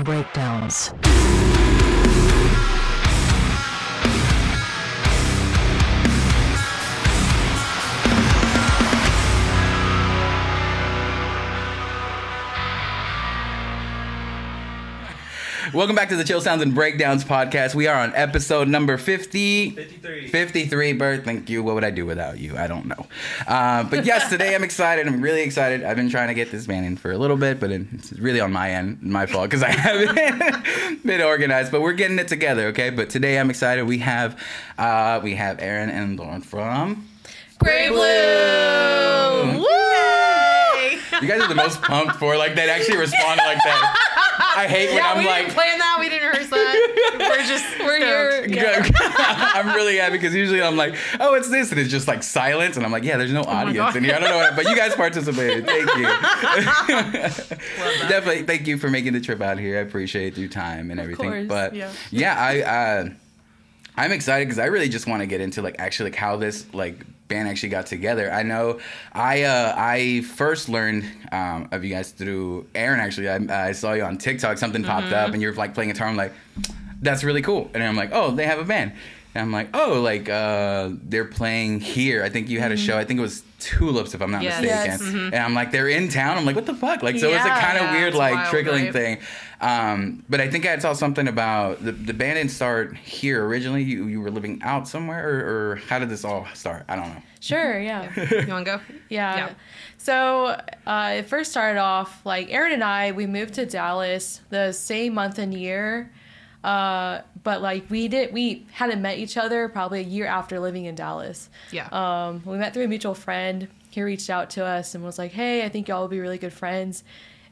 Breakdowns. Welcome back to the Chill Sounds and Breakdowns podcast. We are on episode number 53. Bert, thank you. What would I do without you? I don't know. But yes, today I'm excited. I'm really excited. I've been trying to get this band in for a little bit, but it's really on my end, my fault, because I haven't been organized. But we're getting it together, okay? But today I'm excited. We have Aaron and Lauren from Greybloom. Woo! You guys are the most pumped for like that. Actually respond like that. I hate when I'm like, we didn't plan that. We didn't rehearse that. We're here. Yeah. I'm really happy because usually I'm like, oh, it's this, and it's just like silence, and I'm like, yeah, there's no audience in here. I don't know what, but you guys participated. Thank you. Definitely, thank you for making the trip out here. I appreciate your time and everything. Of course. But I'm excited because I really just want to get into like actually like how this like band actually got together. I know I first learned of you guys through Aaron. Actually, I saw you on TikTok. Something popped up, and you're like playing guitar. I'm like, that's really cool. And I'm like, oh, they have a band. And I'm like, oh, like they're playing here. I think you had a show. I think it was Tulips, if I'm not mistaken. Yes. Mm-hmm. And I'm like, they're in town. I'm like, what the fuck? Like, so it's a kind of weird, like wild, trickling thing. But I think I saw something about the band didn't start here originally. You were living out somewhere, or how did this all start? I don't know. Sure, yeah. You want to go? Yeah. So it first started off, like, Aaron and I, we moved to Dallas the same month and year. But like we hadn't met each other probably a year after living in Dallas. Yeah. We met through a mutual friend. He reached out to us and was like, hey, I think y'all will be really good friends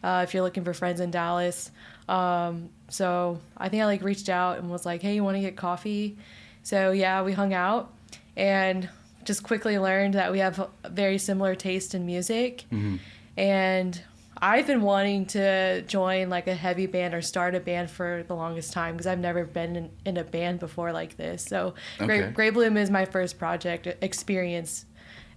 if you're looking for friends in Dallas. So I think I like reached out and was like, hey, you want to get coffee? So yeah, we hung out and just quickly learned that we have a very similar taste in music. Mm-hmm. And I've been wanting to join like a heavy band or start a band for the longest time because I've never been in a band before like this. So Greybloom is my first project experience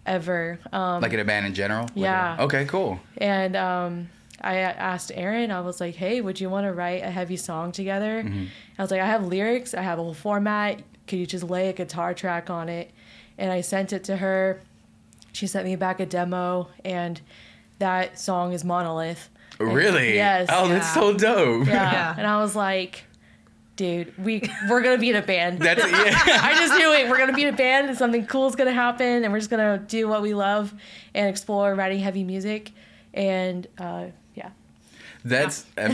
ever. Like in a band in general? Yeah. Okay, cool. And I asked Aaron, I was like, hey, would you want to write a heavy song together? Mm-hmm. I was like, I have lyrics, I have a whole format. Could you just lay a guitar track on it? And I sent it to her. She sent me back a demo, and that song is Monolith. Really? Yes. Oh, that's so dope. Yeah. And I was like, dude, we're going to be in a band. I just knew it. We're going to be in a band and something cool is going to happen and we're just going to do what we love and explore writing heavy music. And that's a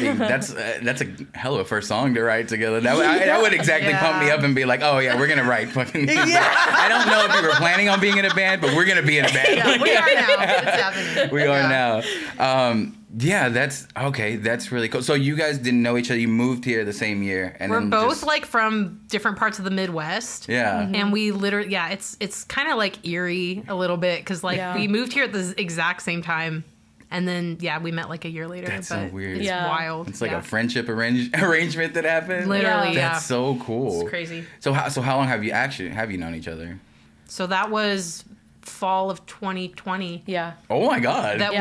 hell of a first song to write together. That would exactly pump me up and be like, oh yeah, we're gonna write fucking. I don't know if we were planning on being in a band, but we're gonna be in a band. Yeah, we are now. It's happening. We are now. Yeah, that's okay. That's really cool. So you guys didn't know each other. You moved here the same year, and we're both like from different parts of the Midwest. Yeah, mm-hmm. And we literally, it's kind of like eerie a little bit because like we moved here at the exact same time. And then, we met like a year later. That's so weird. It's wild. It's like a friendship arrangement that happened. Literally, That's so cool. It's crazy. So how long have you known each other? So that was fall of 2020. Yeah. Oh my God. That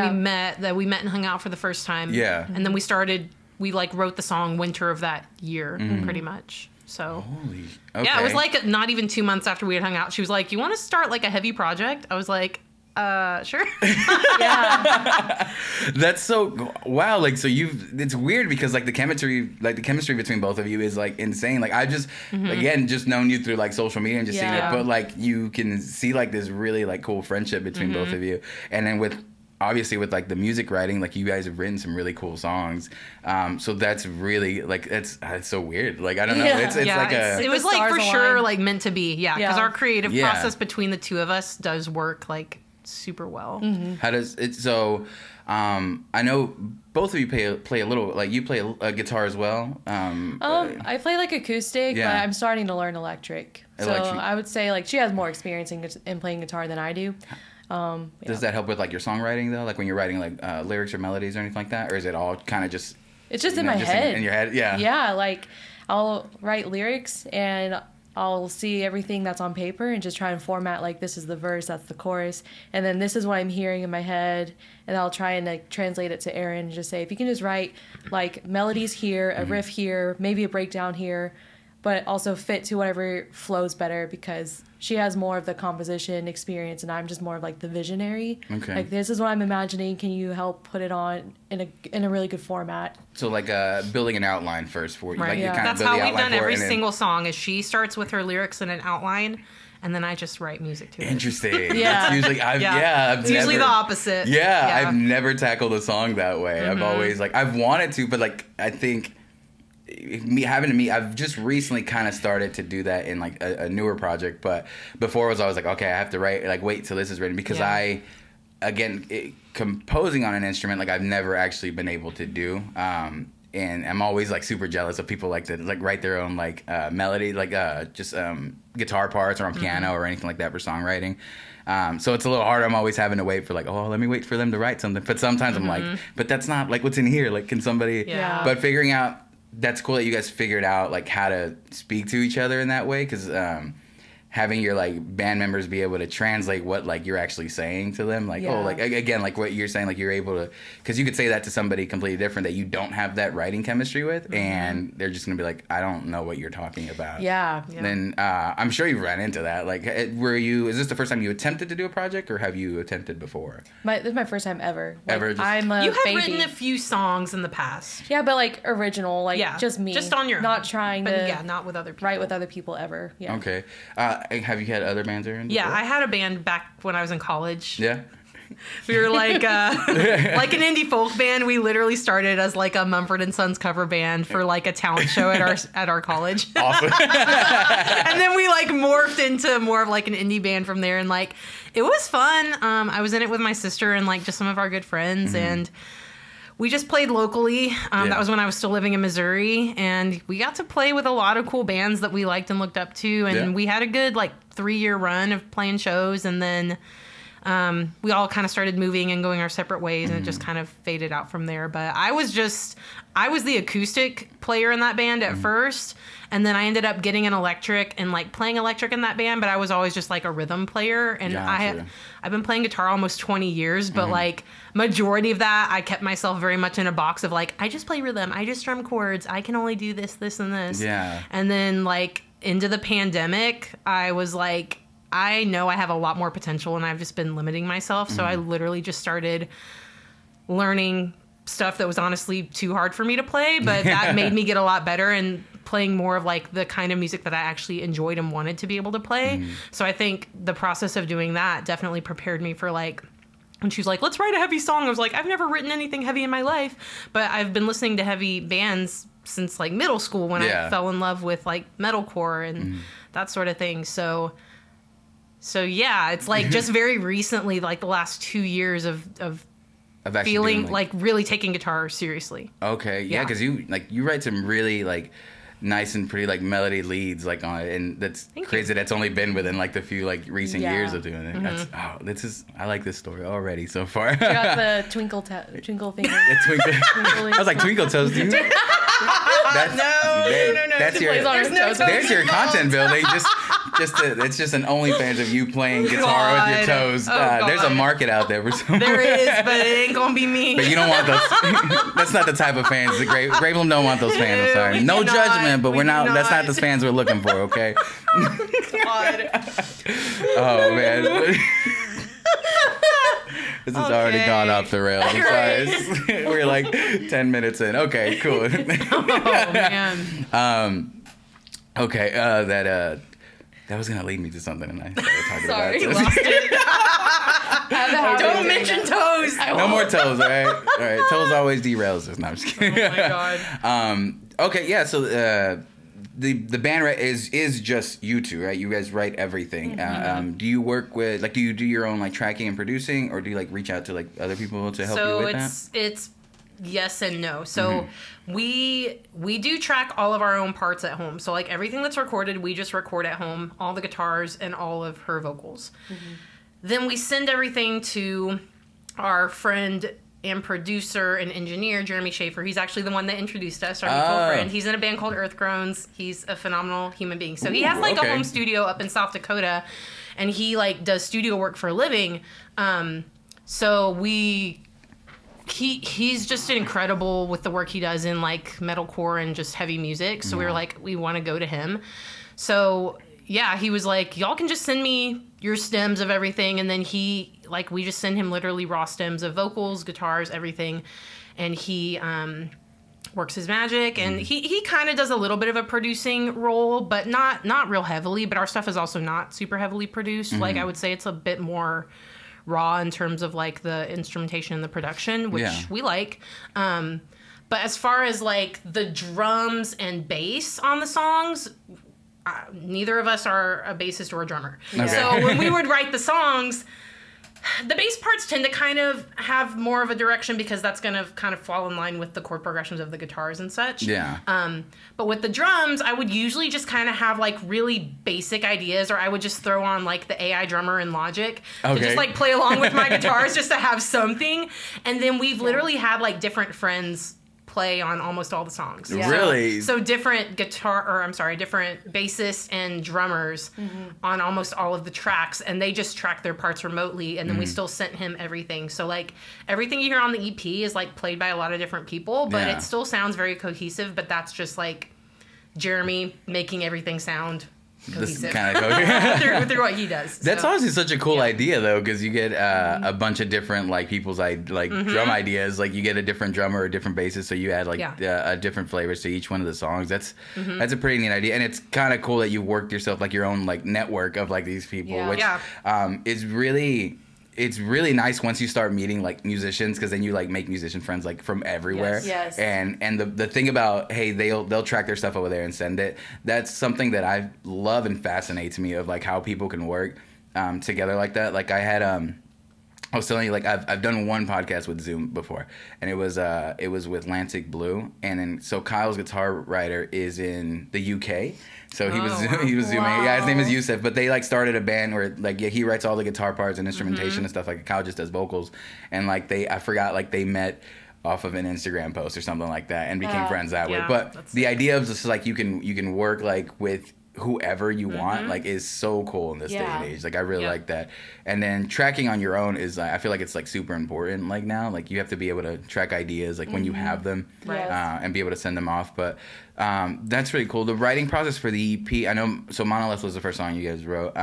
we met and hung out for the first time. Yeah. And then we like wrote the song winter of that year, pretty much. So. Holy. Okay. Yeah, it was like not even 2 months after we had hung out. She was like, "You want to start like a heavy project?" I was like, sure. Yeah. That's so wow. Like, so it's weird because like the chemistry between both of you is like insane. Like I just again just known you through like social media and just seeing it, but like you can see like this really like cool friendship between both of you. And then with like the music writing, like you guys have written some really cool songs. So that's really like it's so weird. Like I don't know. It's like it was like for sure like meant to be. Yeah, because our creative process between the two of us does work like super well. Mm-hmm. How does it? So, I know both of you play a little. Like you play a guitar as well. I play like acoustic, but I'm starting to learn electric. So I would say like she has more experience in playing guitar than I do. Does that help with like your songwriting though? Like when you're writing like lyrics or melodies or anything like that, or is it all kind of just? It's just in my head. In your head, yeah. Yeah, like I'll write lyrics and I'll see everything that's on paper and just try and format like this is the verse, that's the chorus, and then this is what I'm hearing in my head, and I'll try and like translate it to Erin and just say, if you can just write like melodies here, a riff here, maybe a breakdown here, but also fit to whatever flows better, because she has more of the composition experience and I'm just more of like the visionary. Okay. Like, this is what I'm imagining. Can you help put it on in a really good format? So like building an outline first for you. Right. Like, you Yeah. kind of That's build how the we've outline done for it every and then- single song. Is she starts with her lyrics and an outline, and then I just write music to it. Interesting. Yeah. That's usually, I've It's usually the opposite. Yeah, I've never tackled a song that way. I've always like I've wanted to, but like I think I've just recently kind of started to do that in like a newer project. But before it was always like, okay, I have to wait till this is written, because composing on an instrument, like I've never actually been able to do. And I'm always like super jealous of people like to like write their own like melody, like just guitar parts or on piano or anything like that for songwriting. So it's a little harder. I'm always having to wait for like, oh, let me wait for them to write something. But sometimes I'm like, but that's not like what's in here. Like, can somebody? Yeah. But figuring out, that's cool that you guys figured out like how to speak to each other in that way, because having your like band members be able to translate what like you're actually saying to them, like oh, like again, like what you're saying, like you're able to, because you could say that to somebody completely different that you don't have that writing chemistry with, and they're just gonna be like, I don't know what you're talking about. Yeah. Then I'm sure you've run into that. Like, is this the first time you attempted to do a project, or have you attempted before? This is my first time ever. Like, Ever? I'm a You have baby. written a few songs in the past. Yeah, but like original, like just me. Just on your own. Not trying but to not with other people. write with other people ever. Yeah. Okay. Have you had other bands around? Yeah, before? I had a band back when I was in college. Yeah. We were like like an indie folk band. We literally started as like a Mumford & Sons cover band for like a talent show at our college. Awesome. And then we like morphed into more of like an indie band from there, and like it was fun. I was in it with my sister and like just some of our good friends, and we just played locally. That was when I was still living in Missouri, and we got to play with a lot of cool bands that we liked and looked up to, and we had a good like 3-year run of playing shows, and then we all kind of started moving and going our separate ways, and it just kind of faded out from there. But I was the acoustic player in that band at first, and then I ended up getting an electric and like playing electric in that band, but I was always just like a rhythm player. And Gotcha. I've been playing guitar almost 20 years, but like majority of that, I kept myself very much in a box of like, I just play rhythm, I just strum chords, I can only do this, this, and this. Yeah. And then like into the pandemic, I was like, I know I have a lot more potential, and I've just been limiting myself. So I literally just started learning stuff that was honestly too hard for me to play, but that made me get a lot better and playing more of like the kind of music that I actually enjoyed and wanted to be able to play. So I think the process of doing that definitely prepared me for like, when she was like, let's write a heavy song, I was like, I've never written anything heavy in my life, but I've been listening to heavy bands since like middle school when I fell in love with like metalcore and that sort of thing. So yeah, it's like just very recently, like the last 2 years of feeling doing, like really taking guitar seriously. Okay, yeah, because you write some really like nice and pretty like melody leads like on it, and that's crazy. That's only been within like the few like recent years of doing it. That's I like this story already so far. You got the twinkle finger. I was like, twinkle toes, dude. That's, No. That's your. There's your content building. It's just an OnlyFans of you playing guitar with your toes. There's a market out there for some. There is, but it ain't gonna be me. But you don't want those. That's not the type of fans. The Greybloom don't want those fans. I'm sorry. We No do not. judgment, but We we're do not. That's not not. the fans we're looking for. Okay. God. Oh man. This has already gone off the rails. I'm sorry. We're like 10 minutes in. Okay, cool. Oh man. Okay, that was gonna lead me to something, and I started talking Sorry, about lost it. Don't mention toes. No more toes, all right? All right, toes always derails us. No, I'm just kidding. Oh my god. Okay, yeah. So the band is just you two, right? You guys write everything. Do you work with do you do your own like tracking and producing, or do you like reach out to like other people to help you with that? So it's yes and no. So we do track all of our own parts at home. So like everything that's recorded, we just record at home, all the guitars and all of her vocals. Then we send everything to our friend and producer and engineer, Jeremy Schaefer. He's actually the one that introduced us, our mutual friend. He's in a band called Earth Groans. He's a phenomenal human being. So he has like a home studio up in South Dakota, and he like does studio work for a living. So he's just incredible with the work he does in like metalcore and just heavy music. So we were like, we want to go to him. So yeah, he was like, y'all can just send me your stems of everything. And then we just send him literally raw stems of vocals, guitars, everything. And he works his magic. And he kind of does a little bit of a producing role, but not real heavily. But our stuff is also not super heavily produced. Like I would say it's a bit more raw in terms of like the instrumentation and the production, which we like. But as far as like the drums and bass on the songs, neither of us are a bassist or a drummer. Okay. So when we would write the songs, the bass parts tend to kind of have more of a direction because that's going to kind of fall in line with the chord progressions of the guitars and such. Yeah. But with the drums, I would usually just kind of have like really basic ideas, or I would just throw on like the AI drummer in Logic to just like play along with my guitars just to have something. And then we've literally had like different friends play on almost all the songs. Yeah. Really? So different different bassists and drummers on almost all of the tracks, and they just track their parts remotely, and then we still sent him everything. So like everything you hear on the EP is like played by a lot of different people, but it still sounds very cohesive, but that's just like Jeremy making everything sound cohesive. This kind of through what he does. That's honestly such a cool idea though, because you get a bunch of different like people's drum ideas. Like you get a different drummer or a different bassist, so you add like different flavors to each one of the songs. That's a pretty neat idea, and it's kind of cool that you worked yourself like your own like network of like these people, which is really. It's really nice once you start meeting like musicians, because then you like make musician friends like from everywhere. Yes. And the thing about they'll track their stuff over there and send it. That's something that I love and fascinates me of like how people can work together like that. Like I had I was telling you, like I've done one podcast with Zoom before, and it was with Lancic Blue, and then so Kyle's guitar writer is in the UK, so he was zooming. Yeah, his name is Yusuf, but they like started a band where like he writes all the guitar parts and instrumentation and stuff. Like Kyle just does vocals, and like they met off of an Instagram post or something like that, and became friends that way. But the idea of just like you can work like with whoever you want like is so cool in this day and age. Like I really like that. And then tracking on your own is I feel like it's like super important like now. Like you have to be able to track ideas like when you have them and be able to send them off. But that's really cool. The writing process for the EP, I know, so Monolith was the first song you guys wrote.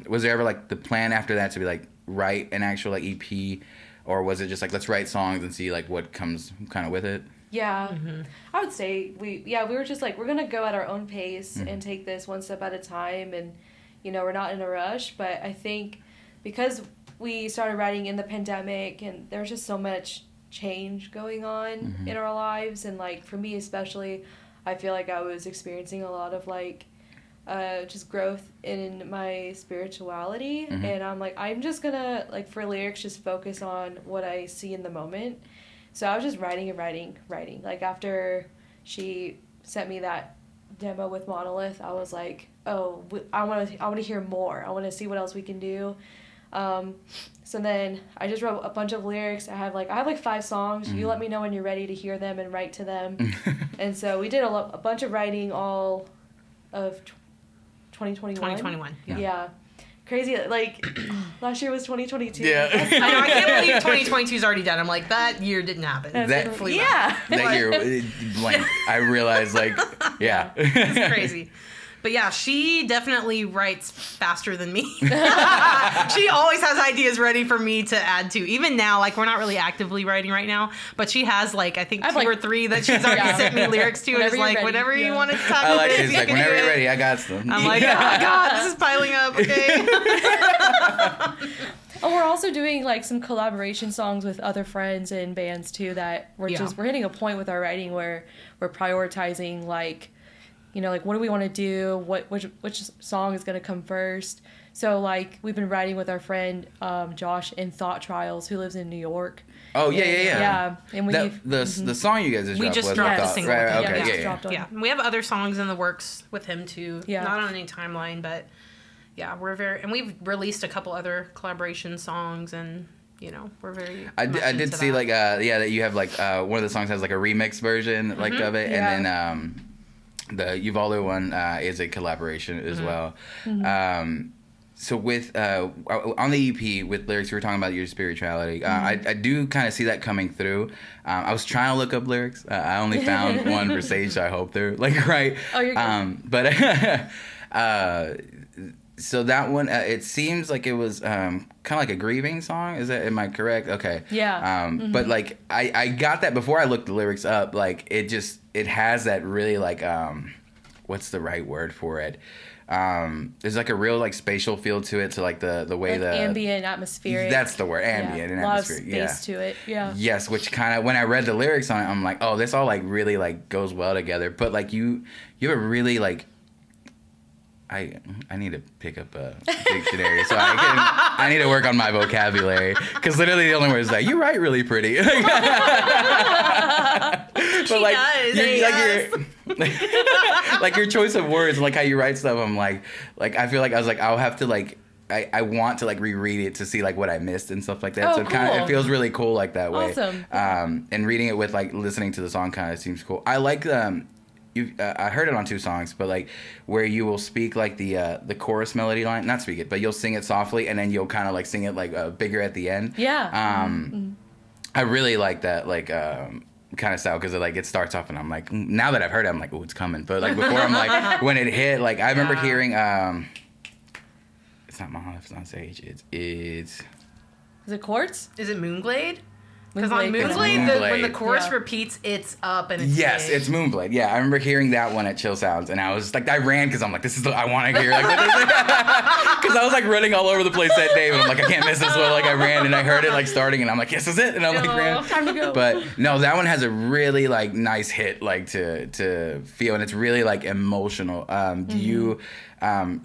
Was there ever like the plan after that to be like write an actual like EP, or was it just like let's write songs and see like what comes kind of with it? Yeah, I would say we were just like, we're going to go at our own pace and take this one step at a time, and, you know, we're not in a rush, but I think because we started writing in the pandemic and there's just so much change going on in our lives, and, like, for me especially, I feel like I was experiencing a lot of, like, just growth in my spirituality, and I'm like, I'm just going to, like, for lyrics, just focus on what I see in the moment. So I was just writing and writing. Like, after she sent me that demo with Monolith, I was like, oh, I want to hear more. I want to see what else we can do. So then I just wrote a bunch of lyrics. I have like 5 songs. You let me know when you're ready to hear them and write to them. And so we did a bunch of writing all of 2021. 2021, yeah. Crazy, like, last year was 2022. Yeah. I know, I can't believe 2022 is already done. I'm like, that year didn't happen. That year, blank. I realized, like, It's crazy. But yeah, she definitely writes faster than me. She always has ideas ready for me to add to. Even now, like, we're not really actively writing right now, but she has, like, I think 2 or 3 that she's already sent me lyrics to. And it's like, whenever you want to talk I like it. It's like, whenever you're ready, I got some. I'm like, oh, God, this is piling up, okay? Oh, we're also doing, like, some collaboration songs with other friends and bands, too, that we're hitting a point with our writing where we're prioritizing, like, you know, like, what do we want to do? Which song is going to come first? So, like, we've been writing with our friend Josh in Thought Trials, who lives in New York. Oh, yeah. Yeah, and the song you guys just dropped a single. Right, okay, yeah. We have other songs in the works with him, too. Yeah. Not on any timeline, but, yeah, we've released a couple other collaboration songs, and we're very. I much did into see that. that you have like one of the songs has like a remix version like of it, Yeah. and then the Uvaldo one is a collaboration as well. So with on the EP with lyrics, we were talking about your spirituality. I do kind of see that coming through. I was trying to look up lyrics. I only found one for Sage, so I hope they're like right. Oh, you're good. But so that one, it seems like it was kind of like a grieving song. Am I correct? Okay. Yeah. But like I got that before I looked the lyrics up. Like it has that really like what's the right word for it? There's like a real like spatial feel to it, to like the way like the ambient, atmospheric. That's the word, ambient and a lot atmospheric. of space to it. Yeah. Yes, which kind of when I read the lyrics on it, I'm like, oh, this all like really like goes well together. But like you have a really like. I need to pick up a dictionary so I need to work on my vocabulary, because literally the only word is like, you write really pretty. But like, like your choice of words, like how you write stuff, I'm like I feel like I was like, I'll have to like I want to like reread it to see like what I missed and stuff like that. Oh, So cool. it feels really cool like that way. Awesome. And reading it with like listening to the song kind of seems cool. I like I heard it on 2 songs, but like where you will speak like the chorus melody line, not speak it, but you'll sing it softly, and then you'll kind of like sing it like bigger at the end. Yeah. I really like that like kind of style, because it starts off and I'm like, now that I've heard it, I'm like, oh, it's coming. But like before, I'm like, when it hit, like I remember hearing it's not Mahal, it's not Sage, it's Is it Quartz? Is it Moonglade? Because on Moonglade. Moonglade, when the Moonglade. chorus Yeah. repeats, it's up and it's Yes, big. it's Moonblade. Yeah, I remember hearing that one at Chill Sounds, and I was like, I ran because I'm like, this is I want to hear, like, because I was like running all over the place that day, and I'm like, I can't miss this one. Like I ran and I heard it like starting, and I'm like, this is it, and I'm like ran. Time to go. But no, that one has a really like nice hit, like to feel, and it's really like emotional. Do you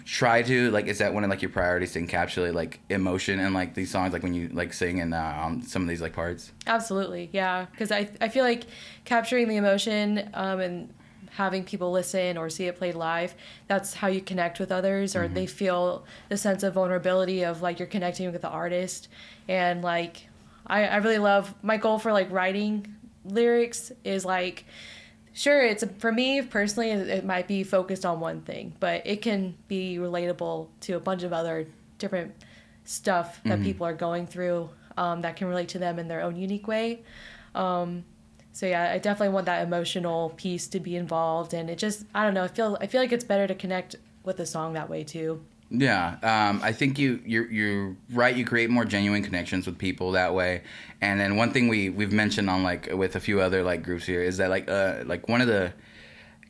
try to like, is that one of like your priorities to encapsulate like emotion in like these songs, like when you like sing and on some of these like parts? Absolutely, yeah. Because I feel like capturing the emotion and having people listen or see it played live, that's how you connect with others, or they feel the sense of vulnerability of like you're connecting with the artist. And like I really love, my goal for like writing lyrics is like, sure, it's for me personally, it might be focused on one thing, but it can be relatable to a bunch of other different stuff that people are going through that can relate to them in their own unique way. So yeah, I definitely want that emotional piece to be involved, and it just, I don't know, I feel like it's better to connect with the song that way too. Yeah, I think you're right. You create more genuine connections with people that way. And then one thing we've mentioned on like with a few other like groups here is that like one of the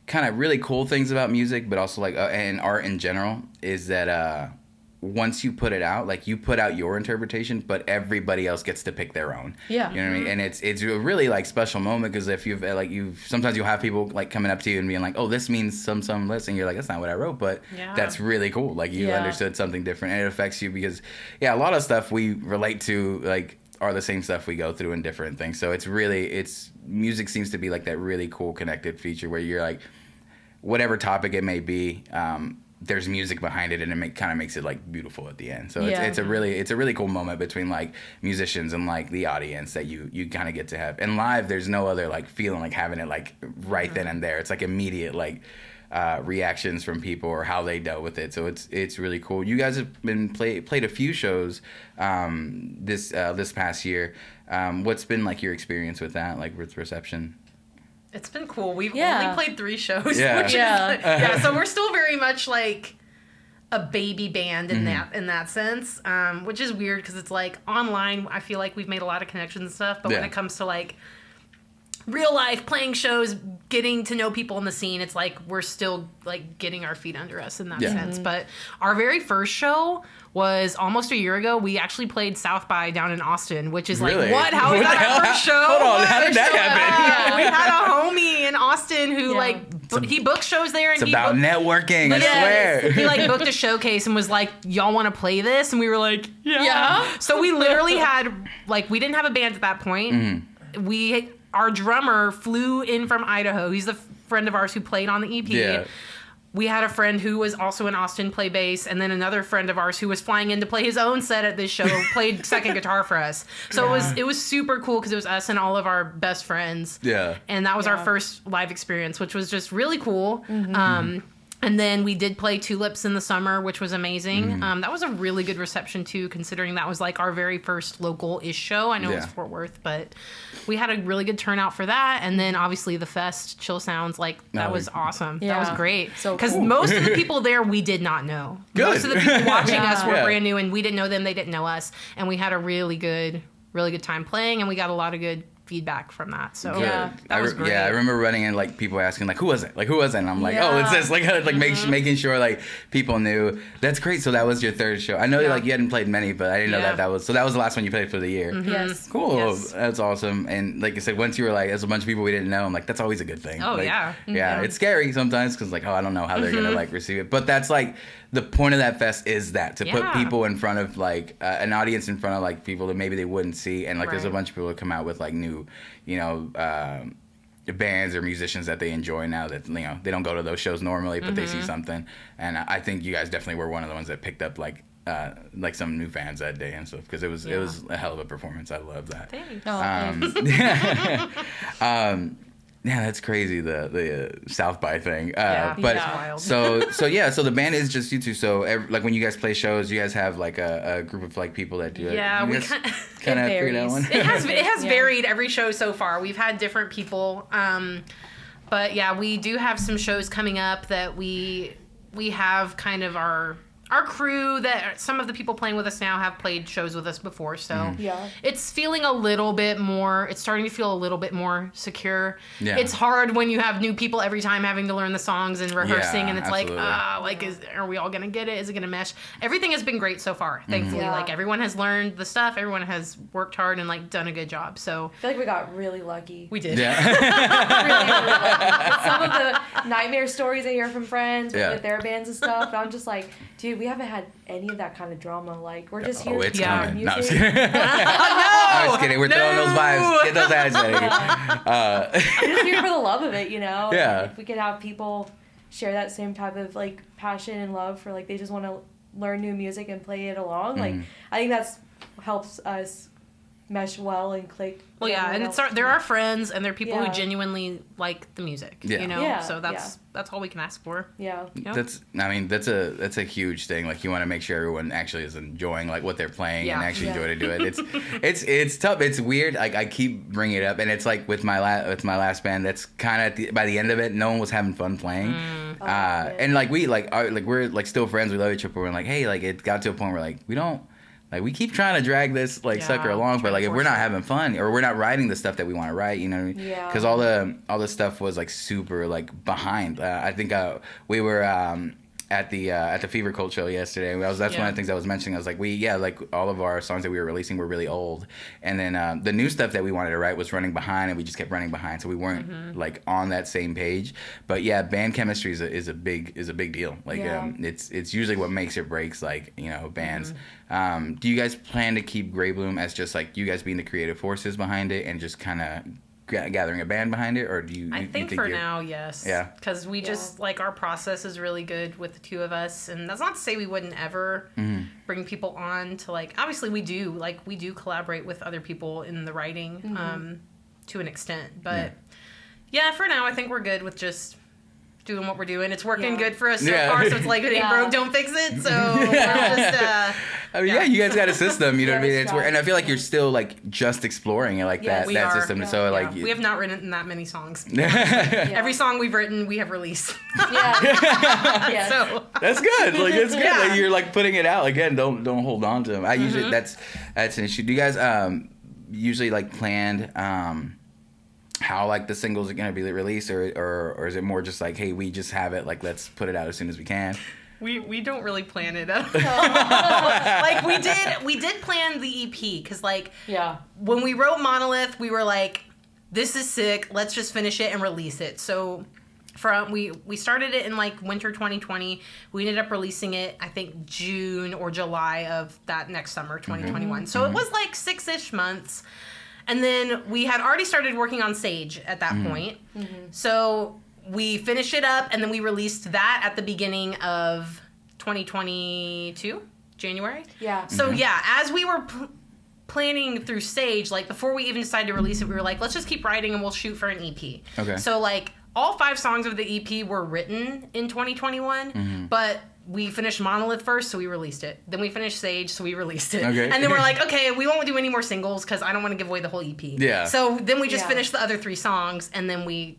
kind of really cool things about music, but also like and art in general, is that once you put it out, like you put out your interpretation, but everybody else gets to pick their own. Yeah. You know what I mean? And it's a really like special moment, because if sometimes you'll have people like coming up to you and being like, oh, this means some this, and you're like, that's not what I wrote, but that's really cool. Like you understood something different, and it affects you, because a lot of stuff we relate to like are the same stuff we go through in different things. So music seems to be like that really cool connected feature where you're like, whatever topic it may be, there's music behind it, and it kind of makes it like beautiful at the end. So it's a really cool moment between like musicians and like the audience that you kind of get to have. And live, there's no other like feeling like having it like right then and there. It's like immediate like reactions from people or how they dealt with it. So it's really cool. You guys have been played a few shows this past year. What's been like your experience with that, like with reception? It's been cool. We've only played 3 shows. Yeah. Which is, so we're still very much like a baby band in that sense, which is weird, because it's like online, I feel like we've made a lot of connections and stuff, but when it comes to like real life playing shows, getting to know people in the scene, it's like we're still like getting our feet under us in that sense. But our very first show was almost a year ago. We actually played South by down in Austin, which is Really? like, what? How is that our first show? Hold on, how did that happen? We had a homie in Austin who he booked shows there, and It's about networking, I swear. he like booked a showcase and was like, y'all want to play this? And we were like, yeah. So we literally had like, we didn't have a band at that point. Our drummer flew in from Idaho. He's a friend of ours who played on the EP. Yeah. we had a friend who was also in Austin play bass, and then another friend of ours who was flying in to play his own set at this show played second guitar for us. So it was super cool because it was us and all of our best friends. Yeah. And that was our first live experience, which was just really cool. And then we did play Tulips in the summer, which was amazing. That was a really good reception, too, considering that was like our very first local-ish show. I know it was Fort Worth, but we had a really good turnout for that. And then, obviously, the fest, Chill Sounds, like, that was awesome. Yeah. That was great. So because cool. most of the people there, we did not know. Good. Most of the people watching us were Yeah. brand new, and we didn't know them. They didn't know us. And we had a really good time playing, and we got a lot of good feedback from that. So Yeah. that was great. Yeah, I remember running in, like, people asking, like, who was it? Like, who was it? And I'm like, oh, it's this. Like, making sure, like, people knew. That's great. So that was your third show. I know, like, you hadn't played many, but I didn't know that was... So that was the last one you played for the year. Yes. Cool. Yes. That's awesome. And like I said, once you were like, there's a bunch of people we didn't know, I'm like, that's always a good thing. Oh, like, yeah. Yeah, it's scary sometimes because, like, oh, I don't know how they're going to, like, receive it. But that's, like, the point of that fest is that, to put people in front of, like, an audience in front of, like, people that maybe they wouldn't see. And, like, there's a bunch of people that come out with, like, new, you know, bands or musicians that they enjoy now that, you know, they don't go to those shows normally, but they see something. And I think you guys definitely were one of the ones that picked up, like some new fans that day and stuff, because it was a hell of a performance. I love that. Thanks. Yeah, that's crazy, the South by thing. Yeah, but that's wild. so the band is just you two. So like when you guys play shows, you guys have like a group of like people that do it. Yeah, you we guys kind of figured out one. It has Yeah. varied every show so far. We've had different people, but yeah, we do have some shows coming up that we have kind of our crew that some of the people playing with us now have played shows with us before. So it's feeling a little bit more. It's starting to feel a little bit more secure. Yeah. It's hard when you have new people every time having to learn the songs and rehearsing, and it's absolutely. are we all gonna get it? Is it gonna mesh? Everything has been great so far, thankfully. Yeah. Like everyone has learned the stuff. Everyone has worked hard and like done a good job. So I feel like we got really lucky. we did. Yeah. Really, really lucky. Some of the nightmare stories I hear from friends with their bands and stuff, but I'm just like, dude, we haven't had any of that kind of drama. Like, we're just here Oh, it's to coming. music. No, I'm just kidding. I was kidding. We're throwing those vibes. Get those ads ready. I'm just here for the love of it, you know? Yeah. If we could have people share that same type of, like, passion and love for, like, they just want to learn new music and play it along, like, I think that's helps us mesh well and click. Well, yeah, and everyone else. there are friends and there are people who Yeah. genuinely like the music. Yeah. You know, Yeah, so that's all we can ask for. Yeah. Yep. That's a huge thing. Like you want to make sure everyone actually is enjoying like what they're playing and actually enjoy to do it. It's tough. It's weird. Like I keep bringing it up, and it's like with my last band. That's kind of by the end of it, no one was having fun playing. And like we're like still friends. We love each other. We're like, hey, like it got to a point where like we don't. Like, we keep trying to drag this, like, sucker along, but, like, if we're not having fun, or we're not writing the stuff that we want to write, you know what I mean? Yeah. Because all the stuff was, like, super, like, behind. I think we were at the Fever Cult show yesterday. That's one of the things I was mentioning. I was like, all of our songs that we were releasing were really old. And then the new stuff that we wanted to write was running behind, and we just kept running behind, so we weren't, like, on that same page. But, yeah, band chemistry is a big deal. Like, it's usually what makes or breaks, like, you know, bands. Do you guys plan to keep Greybloom as just like you guys being the creative forces behind it and just kind of gathering a band behind it, or do you? I think for now, yes. Yeah. Because we just like our process is really good with the two of us, and that's not to say we wouldn't ever bring people on to like. Obviously, we do collaborate with other people in the writing to an extent, but yeah, for now, I think we're good with just doing what we're doing. It's working good for us so far, so it's like it ain't broke, don't fix it. So we're just I mean, you guys got a system, you know what I mean? it's And I feel like you're still like just exploring it, like that system. So like we have not written that many songs. Every song we've written, we have released. Yeah. So that's good. Like that's good. Like you're like putting it out again. Don't hold on to them. I usually that's an issue. Do you guys usually like planned how like the singles are gonna be released, or is it more just like, hey, we just have it, like let's put it out as soon as we can? We don't really plan it at all. Like we did plan the EP because like when we wrote Monolith, we were like, this is sick. Let's just finish it and release it. So we started it in like winter 2020. We ended up releasing it I think June or July of that next summer 2021. So it was like 6-ish months. And then we had already started working on Sage at that point. So we finished it up, and then we released that at the beginning of 2022, January. Yeah. So yeah, as we were planning through Sage, like before we even decided to release it, we were like, let's just keep writing and we'll shoot for an EP. Okay. So like all 5 songs of the EP were written in 2021, but we finished Monolith first, so we released it. Then we finished Sage, so we released it. Okay. And then we're like, okay, we won't do any more singles because I don't want to give away the whole EP. Yeah. So then we just Yeah. finished the other 3 songs, and then we,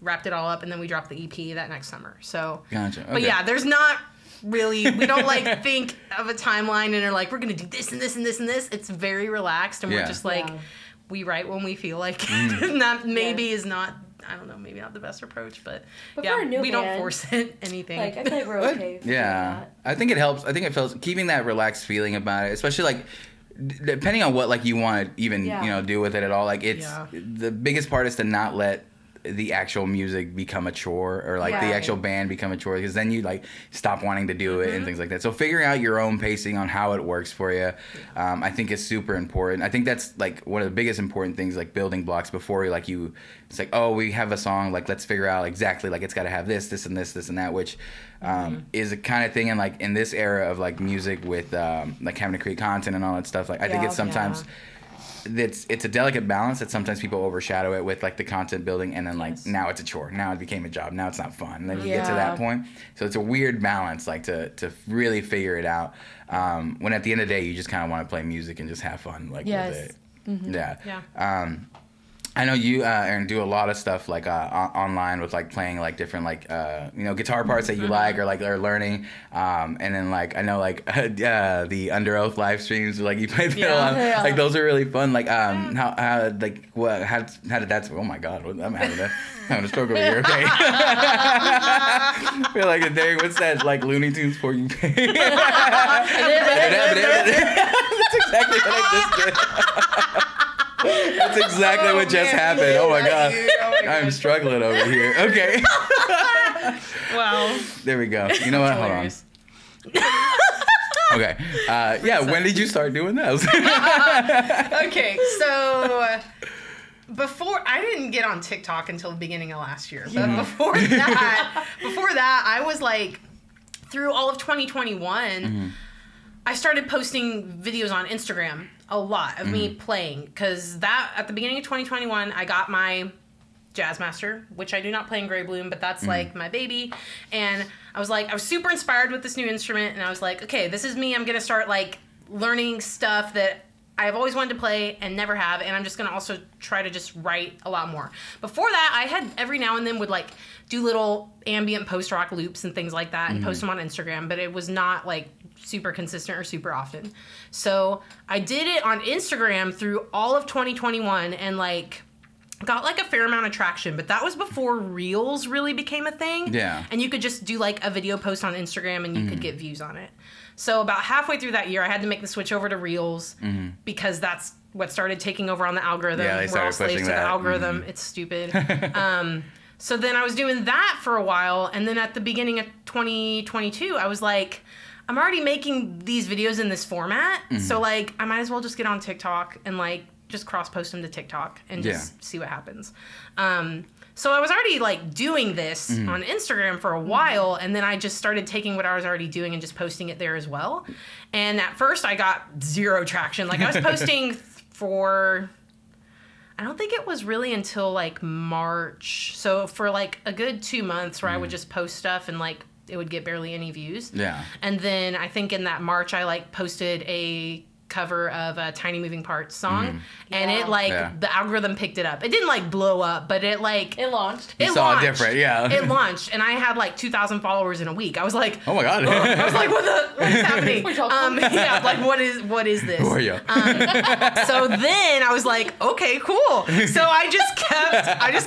wrapped it all up, and then we dropped the EP that next summer. So. Gotcha. Okay. But yeah, there's not really, we don't like think of a timeline and are like, we're going to do this and this and this and this. It's very relaxed, and we're just like, we write when we feel like it. And that maybe is not, I don't know, maybe not the best approach, but for yeah, a new we band, don't force it, anything. Like, I feel like we're okay. with Yeah, that. I think it helps. I think it feels keeping that relaxed feeling about it, especially like depending on what like you want to even do with it at all. Like it's the biggest part is to not let the actual music become a chore or like the actual band become a chore, because then you like stop wanting to do it and things like that. So figuring out your own pacing on how it works for you, I think is super important. I think that's like one of the biggest important things, like building blocks before it's like, oh, we have a song, like let's figure out exactly like it's got to have this and this and that, which is a kind of thing. And like in this era of like music with like having to create content and all that stuff, like I think it's sometimes it's a delicate balance that sometimes people overshadow it with like the content building, and then like now it's a chore, now it became a job, now it's not fun, and then you get to that point. So it's a weird balance, like to really figure it out, when at the end of the day you just kind of want to play music and just have fun like with it. I know you, Aaron, do a lot of stuff like online with like playing like different like guitar parts that you like or like are learning, and then like I know like the Under Oath live streams, like you play fiddle on, like those are really fun. Like how like what how did that? Oh my God, I'm having a stroke over here. Okay, I feel like a dang. What's that? Like Looney Tunes for you? That's exactly what I just did. That's exactly what just happened. Oh my God. I'm struggling over here. Okay. Wow. There we go. You know what? Hold on. Okay. When did you start doing those? Okay, so before, I didn't get on TikTok until the beginning of last year, but before that, I was like, through all of 2021, I started posting videos on Instagram a lot of me playing, because that at the beginning of 2021 I got my Jazzmaster, which I do not play in Greybloom, but that's like my baby, and I was super inspired with this new instrument, and I was like, okay, this is me. I'm gonna start like learning stuff that I've always wanted to play and never have, and I'm just gonna also try to just write a lot more. Before that, I had every now and then would like do little ambient post-rock loops and things like that and post them on Instagram, but it was not like super consistent or super often. So I did it on Instagram through all of 2021 and like got like a fair amount of traction, but that was before Reels really became a thing. Yeah. And you could just do like a video post on Instagram and you could get views on it. So about halfway through that year, I had to make the switch over to Reels because that's what started taking over on the algorithm. Yeah, they We're all started slaves pushing to the that. algorithm. It's stupid. So then I was doing that for a while, and then at the beginning of 2022, I was like, I'm already making these videos in this format, so like I might as well just get on TikTok and like just cross post them to TikTok and just see what happens. So I was already like doing this on Instagram for a while, and then I just started taking what I was already doing and just posting it there as well. And at first I got zero traction. Like I was posting for, I don't think it was really until like March. So for like a good 2 months where I would just post stuff and like it would get barely any views. Yeah. And then I think in that March I like posted a cover of a Tiny Moving Parts song, and it like the algorithm picked it up. It didn't like blow up, but it like It launched. You saw it different, It launched, and I had like 2,000 followers in a week. I was like, oh my God. I was like, what is happening? Like what is this? Who are you? So then I was like, okay, cool. So I just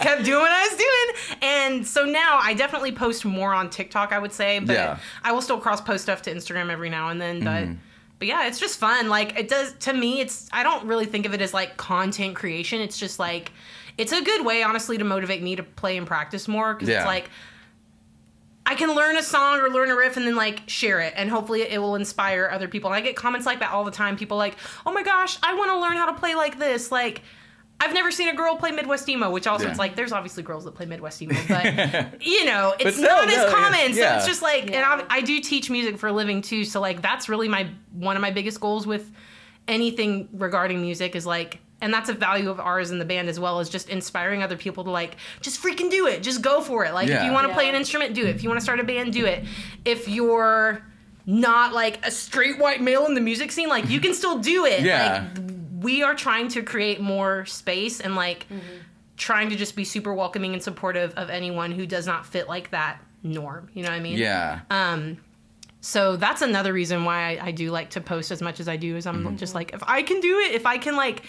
kept doing what I was doing, and so now I definitely post more on TikTok, I would say, but I will still cross post stuff to Instagram every now and then, But yeah, it's just fun. Like it does to me. I don't really think of it as like content creation. It's just like, it's a good way, honestly, to motivate me to play and practice more. Because it's like, I can learn a song or learn a riff and then like share it, and hopefully it will inspire other people. And I get comments like that all the time. People like, oh my gosh, I want to learn how to play like this. Like, I've never seen a girl play Midwest emo, which also it's like there's obviously girls that play Midwest emo, but you know, it's not as common. So it's just like, and I do teach music for a living too. So like that's really one of my biggest goals with anything regarding music is like, and that's a value of ours in the band as well, as just inspiring other people to like, just freaking do it, just go for it. Like if you want to play an instrument, do it. If you want to start a band, do it. If you're not like a straight white male in the music scene, like you can still do it. Yeah. Like, we are trying to create more space and like trying to just be super welcoming and supportive of anyone who does not fit like that norm. You know what I mean? Yeah. So that's another reason why I do like to post as much as I do, is I'm just like, if I can do it, if I can like,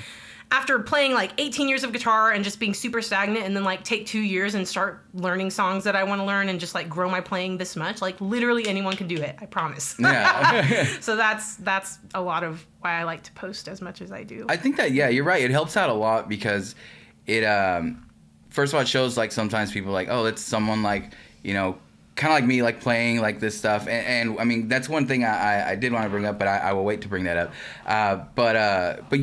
after playing like 18 years of guitar and just being super stagnant, and then like take 2 years and start learning songs that I want to learn and just like grow my playing this much, like literally anyone can do it. I promise. Yeah. So that's a lot of why I like to post as much as I do. I think that, yeah, you're right. It helps out a lot because it, first of all, it shows like sometimes people are like, oh, it's someone like, you know, kind of like me, like playing like this stuff. And I mean, that's one thing I did want to bring up, but I will wait to bring that up. But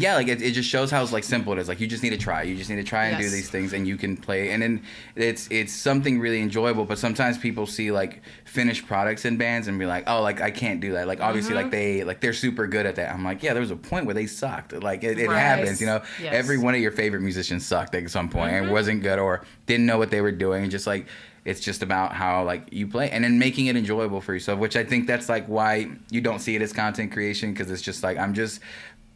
yeah, like it just shows how like simple it is. Like you just need to try. You just need to try and do these things, and you can play. And then it's something really enjoyable. But sometimes people see like finished products in bands and be like, oh, like I can't do that. Like obviously like they're super good at that. I'm like, yeah, there was a point where they sucked. Like it happens, you know. Yes. Every one of your favorite musicians sucked at some point and wasn't good or didn't know what they were doing. And just like, it's just about how like you play and then making it enjoyable for yourself, which I think that's like why you don't see it as content creation, because it's just like I'm just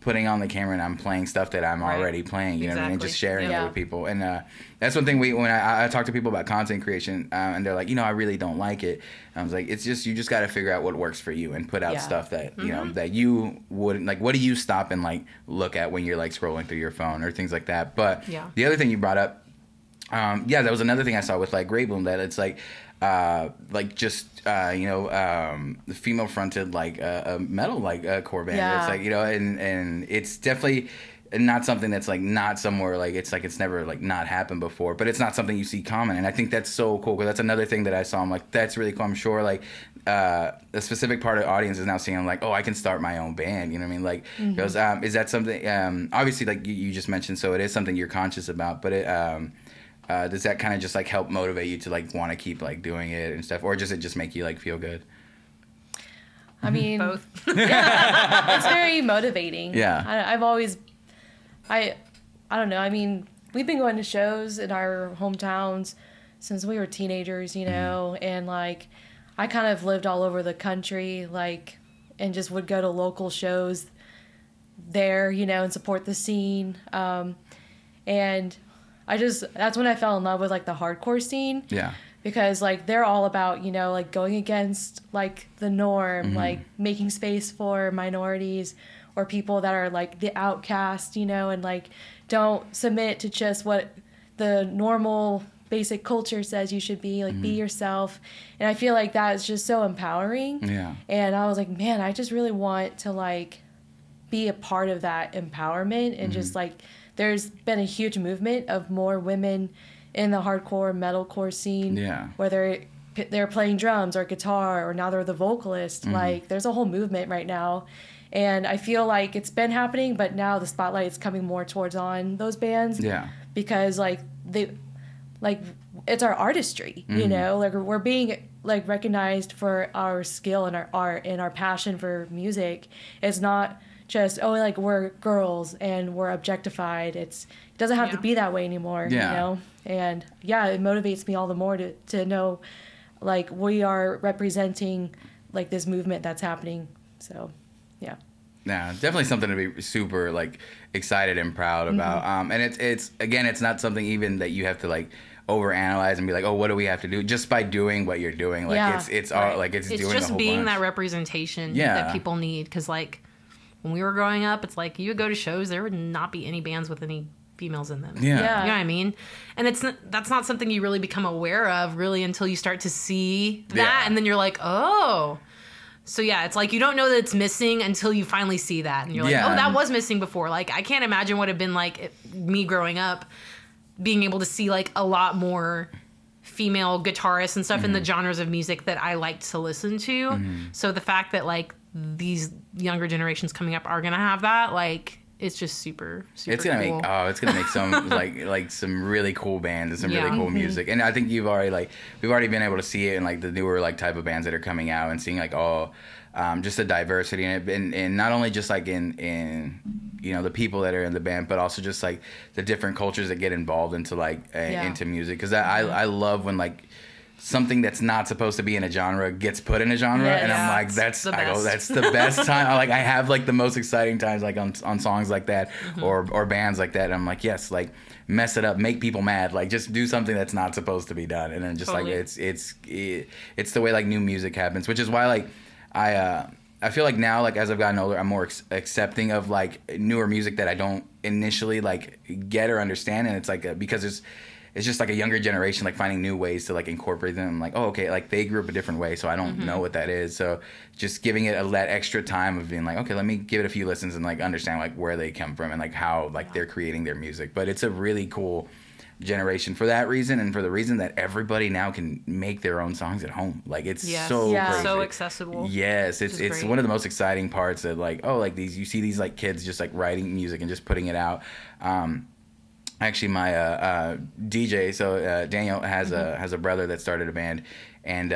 putting on the camera and I'm playing stuff that I'm already playing, you know what I mean, and just sharing it with people. And that's one thing when I talk to people about content creation and they're like, you know, I really don't like it. I was like, it's just, you just got to figure out what works for you and put out stuff that you know that you wouldn't like. What do you stop and like look at when you're like scrolling through your phone or things like that? But the other thing you brought up, that was another thing I saw with like Greybloom, that it's like just the female fronted like metal like core band. It's like, you know, and it's definitely not something that's like not somewhere like it's never like not happened before, but it's not something you see common, and I think that's so cool, because that's another thing that I saw. I'm like, that's really cool. I'm sure like a specific part of the audience is now seeing like, oh, I can start my own band, you know what I mean? Like because is that something obviously like you just mentioned, so it is something you're conscious about, but it does that kind of just like help motivate you to like want to keep like doing it and stuff, or does it just make you like feel good? I mean, both. It's very motivating. Yeah. I've always, I don't know. I mean, we've been going to shows in our hometowns since we were teenagers, you know, and like I kind of lived all over the country, like, and just would go to local shows there, you know, and support the scene. And that's when I fell in love with like the hardcore scene. Yeah. Because like they're all about, you know, like going against like the norm, like making space for minorities or people that are like the outcast, you know, and like don't submit to just what the normal basic culture says you should be, like be yourself. And I feel like that is just so empowering. Yeah. And I was like, man, I just really want to like be a part of that empowerment, and just like there's been a huge movement of more women in the hardcore metalcore scene. Yeah. Whether they're playing drums or guitar or now they're the vocalist. Like there's a whole movement right now. And I feel like it's been happening, but now the spotlight is coming more towards on those bands. Yeah. Because like it's our artistry, you know, like we're being like recognized for our skill and our art and our passion for music. It's not just, oh, like we're girls and we're objectified. It doesn't have to be that way anymore, you know? And it motivates me all the more to know like we are representing like this movement that's happening. So, yeah. Yeah, definitely something to be super like excited and proud about. And it's again, it's not something even that you have to like overanalyze and be like, oh, what do we have to do? Just by doing what you're doing, like it's all like it's doing just a whole being bunch. that representation that people need. Because like when we were growing up, it's like you would go to shows, there would not be any bands with any females in them. Yeah. You know what I mean? And that's not something you really become aware of really until you start to see that, and then you're like, oh. So yeah, it's like you don't know that it's missing until you finally see that, and you're like, oh, that was missing before. Like I can't imagine what it'd been like me growing up, being able to see like a lot more female guitarists and stuff in the genres of music that I liked to listen to. So the fact that like these younger generations coming up are gonna have that, like it's just super It's gonna cool. make some like some really cool bands and some really cool music. And I think we've already been able to see it in like the newer like type of bands that are coming out and seeing like all just the diversity in it, and not only just like in you know the people that are in the band, but also just like the different cultures that get involved into like into music. Because I love when like something that's not supposed to be in a genre gets put in a genre, and I'm like, that's the best time. I have like the most exciting times like on songs like that or bands like that. And I'm like, yes, like mess it up, make people mad, like just do something that's not supposed to be done, and then just like it's the way like new music happens, which is why like I feel like now, like as I've gotten older, I'm more accepting of like newer music that I don't initially like get or understand, and it's like because it's just like a younger generation like finding new ways to like incorporate them. I'm like, oh, okay, like they grew up a different way, so I don't know what that is. So just giving it that extra time of being like, okay, let me give it a few listens and like understand like where they come from and like how like they're creating their music. But it's a really cool generation for that reason, and for the reason that everybody now can make their own songs at home. Like it's so crazy. So accessible. Yes, it's one of the most exciting parts of like, oh, like you see these like kids just like writing music and just putting it out. Actually, my DJ, so Daniel has a brother that started a band, and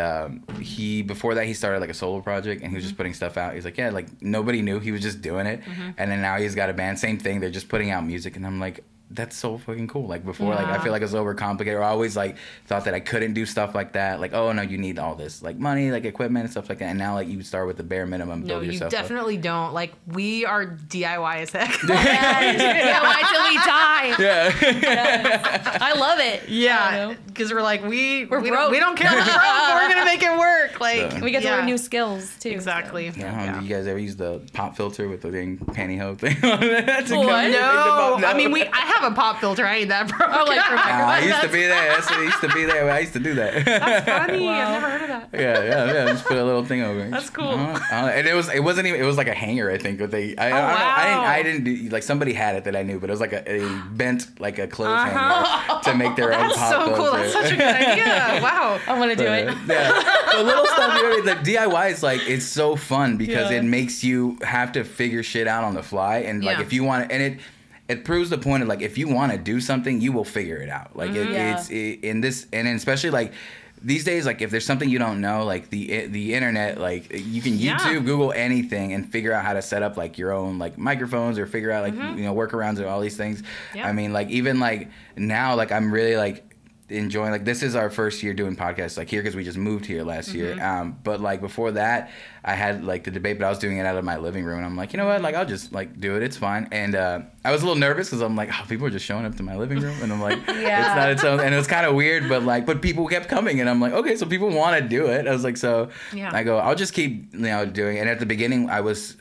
before that he started like a solo project, and he was just putting stuff out. He's like, yeah, like nobody knew, he was just doing it, and then now he's got a band, same thing, they're just putting out music, and I'm like, that's so fucking cool. Like before, like I feel like it's overcomplicated. Or I always like thought that I couldn't do stuff like that. Like, oh no, you need all this like money, like equipment and stuff like that. And now like you start with the bare minimum. No, build you yourself definitely don't. Like we are DIY as heck. DIY till we die. Yeah. I love it. Yeah, because we're like we broke. don't care what's wrong. We're gonna make it work. Like We get to learn new skills too. Exactly. So. Yeah. You guys ever use the pop filter with the dang pantyhose thing on it? What? No, I mean I have a pop filter. I ain't that broke. Oh, like for I used to be there. That's what it used to be there. I used to do that. That's funny. Wow. I've never heard of that. Yeah. Just put a little thing over it. That's cool. And it wasn't even. It was like a hanger, I think. But I didn't do, like somebody had it that I knew, but it was like a bent like a clothes hanger to make their own That's pop so filter. cool. That's such a good idea. Wow. I want to do it. Yeah, the little stuff. The DIY is like it's so fun because it makes you have to figure shit out on the fly, and like if you want to, and it proves the point of like if you want to do something, you will figure it out. Like it's in this, and especially like these days, like if there's something you don't know, like the internet, like you can YouTube, Google anything, and figure out how to set up like your own like microphones or figure out like you know workarounds and all these things. Yeah. I mean, like even like now, like I'm really like enjoying, like this is our first year doing podcasts like here because we just moved here last year, but like before that I had like the debate, but I was doing it out of my living room, and I'm like, you know what, like I'll just like do it, it's fine. And I was a little nervous because I'm like, oh, people are just showing up to my living room, and I'm like it's not its own, and it was kind of weird, but people kept coming, and I'm like, okay, so people want to do it. I was like, so I go, I'll just keep doing it. And at the beginning I was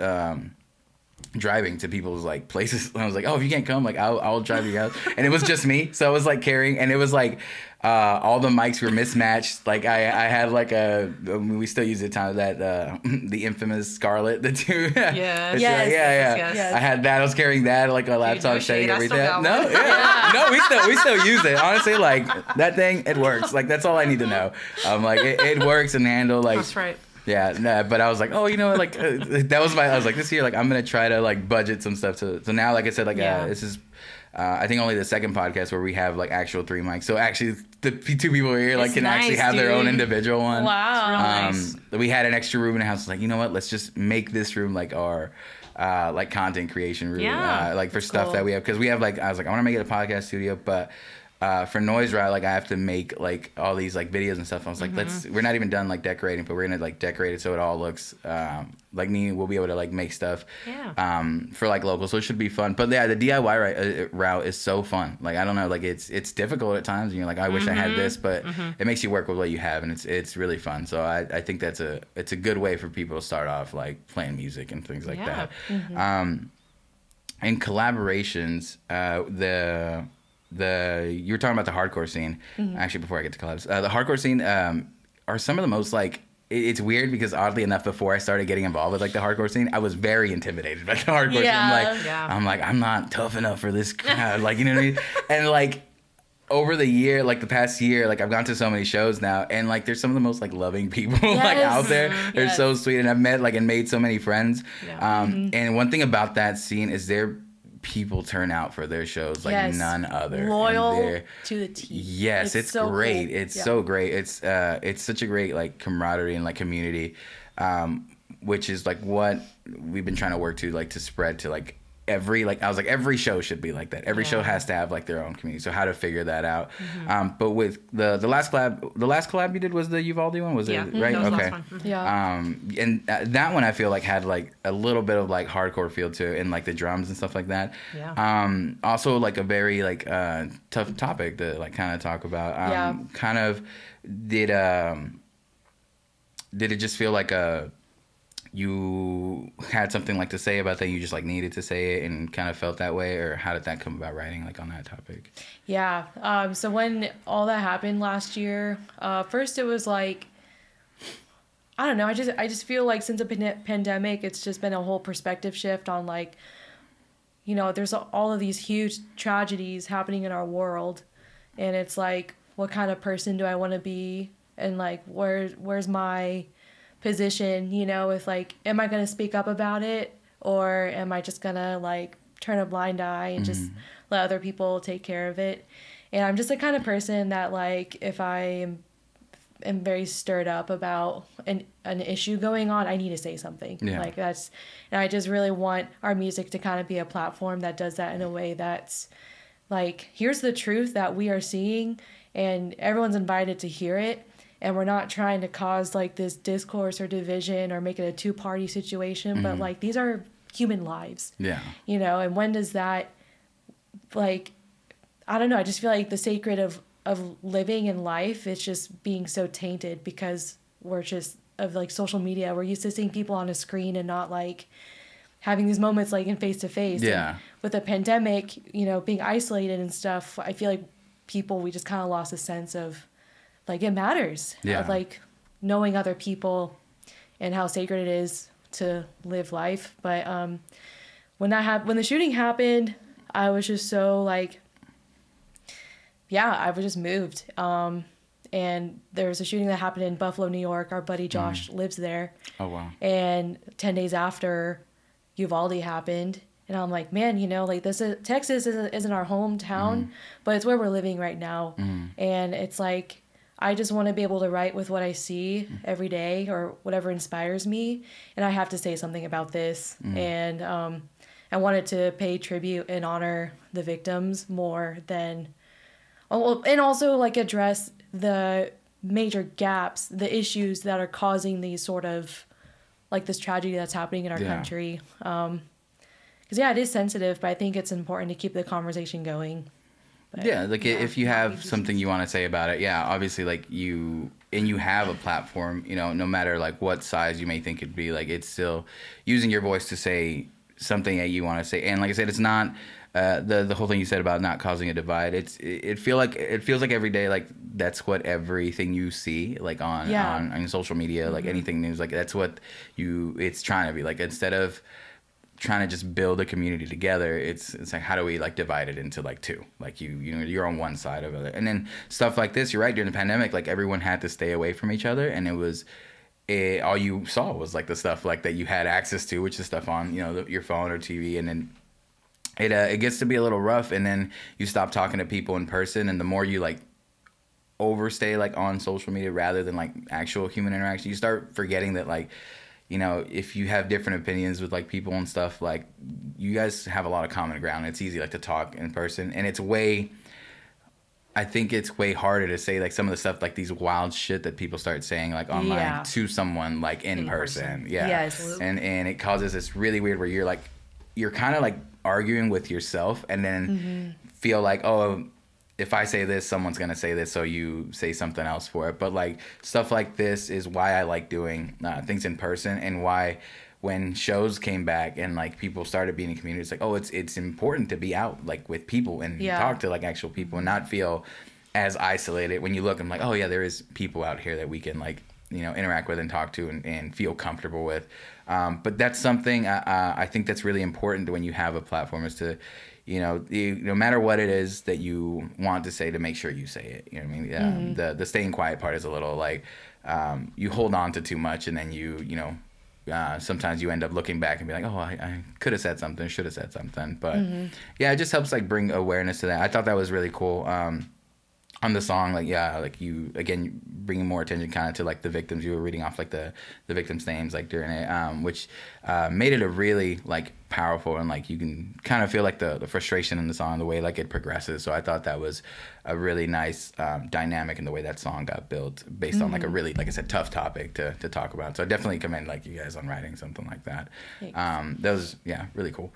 driving to people's like places, and I was like, oh, if you can't come, like I'll drive you guys. And it was just me, so I was like carrying, and it was like all the mics were mismatched. Like I had like we still use the time that the infamous Scarlett, the two. Yes. I had that. I was carrying that like a laptop, setting everything. No, we still use it. Honestly, like that thing, it works. Like that's all I need to know. Like it works and handle like. That's right. Yeah, no, but I was like, oh, you know what, like that was I was like, this year, like I'm gonna try to like budget some stuff so now, like I said, like this is I think only the second podcast where we have like actual 3 mics. So actually the 2 people here like can actually have their own individual one. Wow. Nice. We had an extra room in the house. Like, you know what, let's just make this room like our like content creation room, like for stuff that we have, because we have like I was like I want to make it a podcast studio, but for NoiseROT, like I have to make like all these like videos and stuff. I was like, we're not even done like decorating, but we're gonna like decorate it so it all looks like we'll be able to like make stuff for like local, so it should be fun. But yeah, the DIY route is so fun. Like I don't know, like it's difficult at times, and you're like, I wish I had this, but it makes you work with what you have, and it's really fun. So I think it's a good way for people to start off like playing music and things like that. And collaborations, you were talking about the hardcore scene. Actually, before I get to collabs, the hardcore scene are some of the most like. It's weird because oddly enough, before I started getting involved with like the hardcore scene, I was very intimidated by the hardcore scene. I'm like, I'm not tough enough for this crowd. Like, you know what I mean? And like over the year, like the past year, like I've gone to so many shows now, and like there's some of the most like loving people like out there. They're so sweet, and I've met like and made so many friends. And one thing about that scene is they're people turn out for their shows like Yes. none other. Loyal to the team. Yes, it's so great. cool. It's Yeah. so great. It's such a great like camaraderie and like community, which is like what we've been trying to work to like to spread to like every show should be like that. Every show has to have like their own community. So how to figure that out. But with the last collab you did was the Uvalde one, was it right? That was the Okay. last one. Yeah. And that one I feel like had like a little bit of like hardcore feel to it and like the drums and stuff like that. Yeah. Also like a very like tough topic to like kind of talk about. Yeah. Kind of did it just feel like you had something like to say about that, you just like needed to say it and kind of felt that way, or how did that come about writing like on that topic? Yeah. So when all that happened last year, first it was like, I don't know. I just feel like since the pandemic, it's just been a whole perspective shift on like, you know, there's all of these huge tragedies happening in our world, and it's like, what kind of person do I want to be, and like where's my position, you know, with like, am I going to speak up about it, or am I just going to like turn a blind eye and just let other people take care of it? And I'm just the kind of person that like, if I am very stirred up about an issue going on, I need to say something. Like and I just really want our music to kind of be a platform that does that in a way that's like, here's the truth that we are seeing, and everyone's invited to hear it. And we're not trying to cause like this discourse or division or make it a two-party situation, but like, these are human lives. Yeah. You know, and when does that, like, I don't know, I just feel like the sacred of living in life is just being so tainted because we're just, of like social media, we're used to seeing people on a screen and not like having these moments like in face to face. Yeah. With the pandemic, you know, being isolated and stuff, I feel like we just kind of lost a sense of like, it matters. Of like knowing other people and how sacred it is to live life. But when the shooting happened, I was just so like, I was just moved. And there was a shooting that happened in Buffalo, New York. Our buddy Josh lives there. Oh, wow. And 10 days after Uvalde happened, and I'm like, man, you know, like Texas isn't our hometown, but it's where we're living right now. And it's like, I just want to be able to write with what I see every day or whatever inspires me. And I have to say something about this. And I wanted to pay tribute and honor the victims more than, and also like address the major gaps, the issues that are causing these sort of like this tragedy that's happening in our country. Because it is sensitive, but I think it's important to keep the conversation going. But, like if you have something you want to say about it, obviously like you have a platform, you know, no matter like what size you may think it'd be, like it's still using your voice to say something that you want to say. And like I said, it's not the whole thing you said about not causing a divide. It feels like every day, like that's what everything you see like on social media, like anything news, like that's what it's trying to be like. Instead of trying to just build a community together, it's like, how do we like divide it into like two, like you know, you're on one side of it. And then stuff like this, you're right, during the pandemic, like everyone had to stay away from each other, and it was all you saw was like the stuff like that you had access to, which is stuff on, you know, your phone or TV. And then it gets to be a little rough, and then you stop talking to people in person, and the more you like overstay like on social media rather than like actual human interaction, you start forgetting that, like, you know, if you have different opinions with like people and stuff, like you guys have a lot of common ground. It's easy like to talk in person, and I think it's way harder to say like some of the stuff, like these wild shit that people start saying like online to someone like in person. Yes. And it causes this really weird where you're kind of like arguing with yourself, and then feel like, oh, if I say this, someone's going to say this, so you say something else for it. But like stuff like this is why I like doing things in person, and why when shows came back and like people started being in community, it's like, oh, it's important to be out like with people and talk to like actual people and not feel as isolated. When you look, I'm like, oh yeah, there is people out here that we can like, you know, interact with and talk to and feel comfortable with. But that's something I think that's really important when you have a platform, is to, you know, no matter what it is that you want to say, to make sure you say it. You know what I mean? The staying quiet part is a little like, you hold on to too much, and then you know, sometimes you end up looking back and be like, oh, I could have said something, should have said something. But yeah, it just helps like bring awareness to that. I thought that was really cool. On the song, like, yeah, like you, again, bringing more attention kind of to like the victims. You were reading off like the victims' names like during it, which made it a really like powerful, and like you can kind of feel like the frustration in the song, the way like it progresses. So I thought that was a really nice dynamic in the way that song got built based on like a really, like I said, tough topic to talk about. So I definitely commend like you guys on writing something like that. That was, yeah, really cool.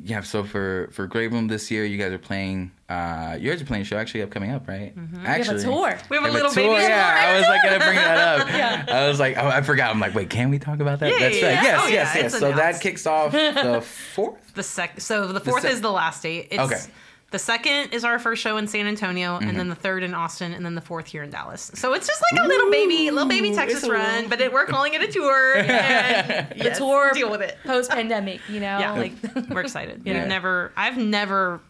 Yeah, so for Greybloom this year, you guys are playing. You guys are playing a show actually coming up, right? Actually, we have a tour. We have a little tour, baby. Yeah, I was like gonna bring that up. I was like, oh, I forgot. I'm like, wait, can we talk about that? Yeah, That's yeah, right. yeah. Yes, Oh, yes, yeah, yes. it's So that announced. kicks off the 4th. So the 4th is the last date. It's, Okay. The 2nd is our first show in San Antonio, and then the 3rd in Austin, and then the 4th here in Dallas. So it's just like a little baby Texas run, but we're calling it a tour. And The tour deal with it. post-pandemic, you know? Yeah, Like, we're excited. Yeah. I've never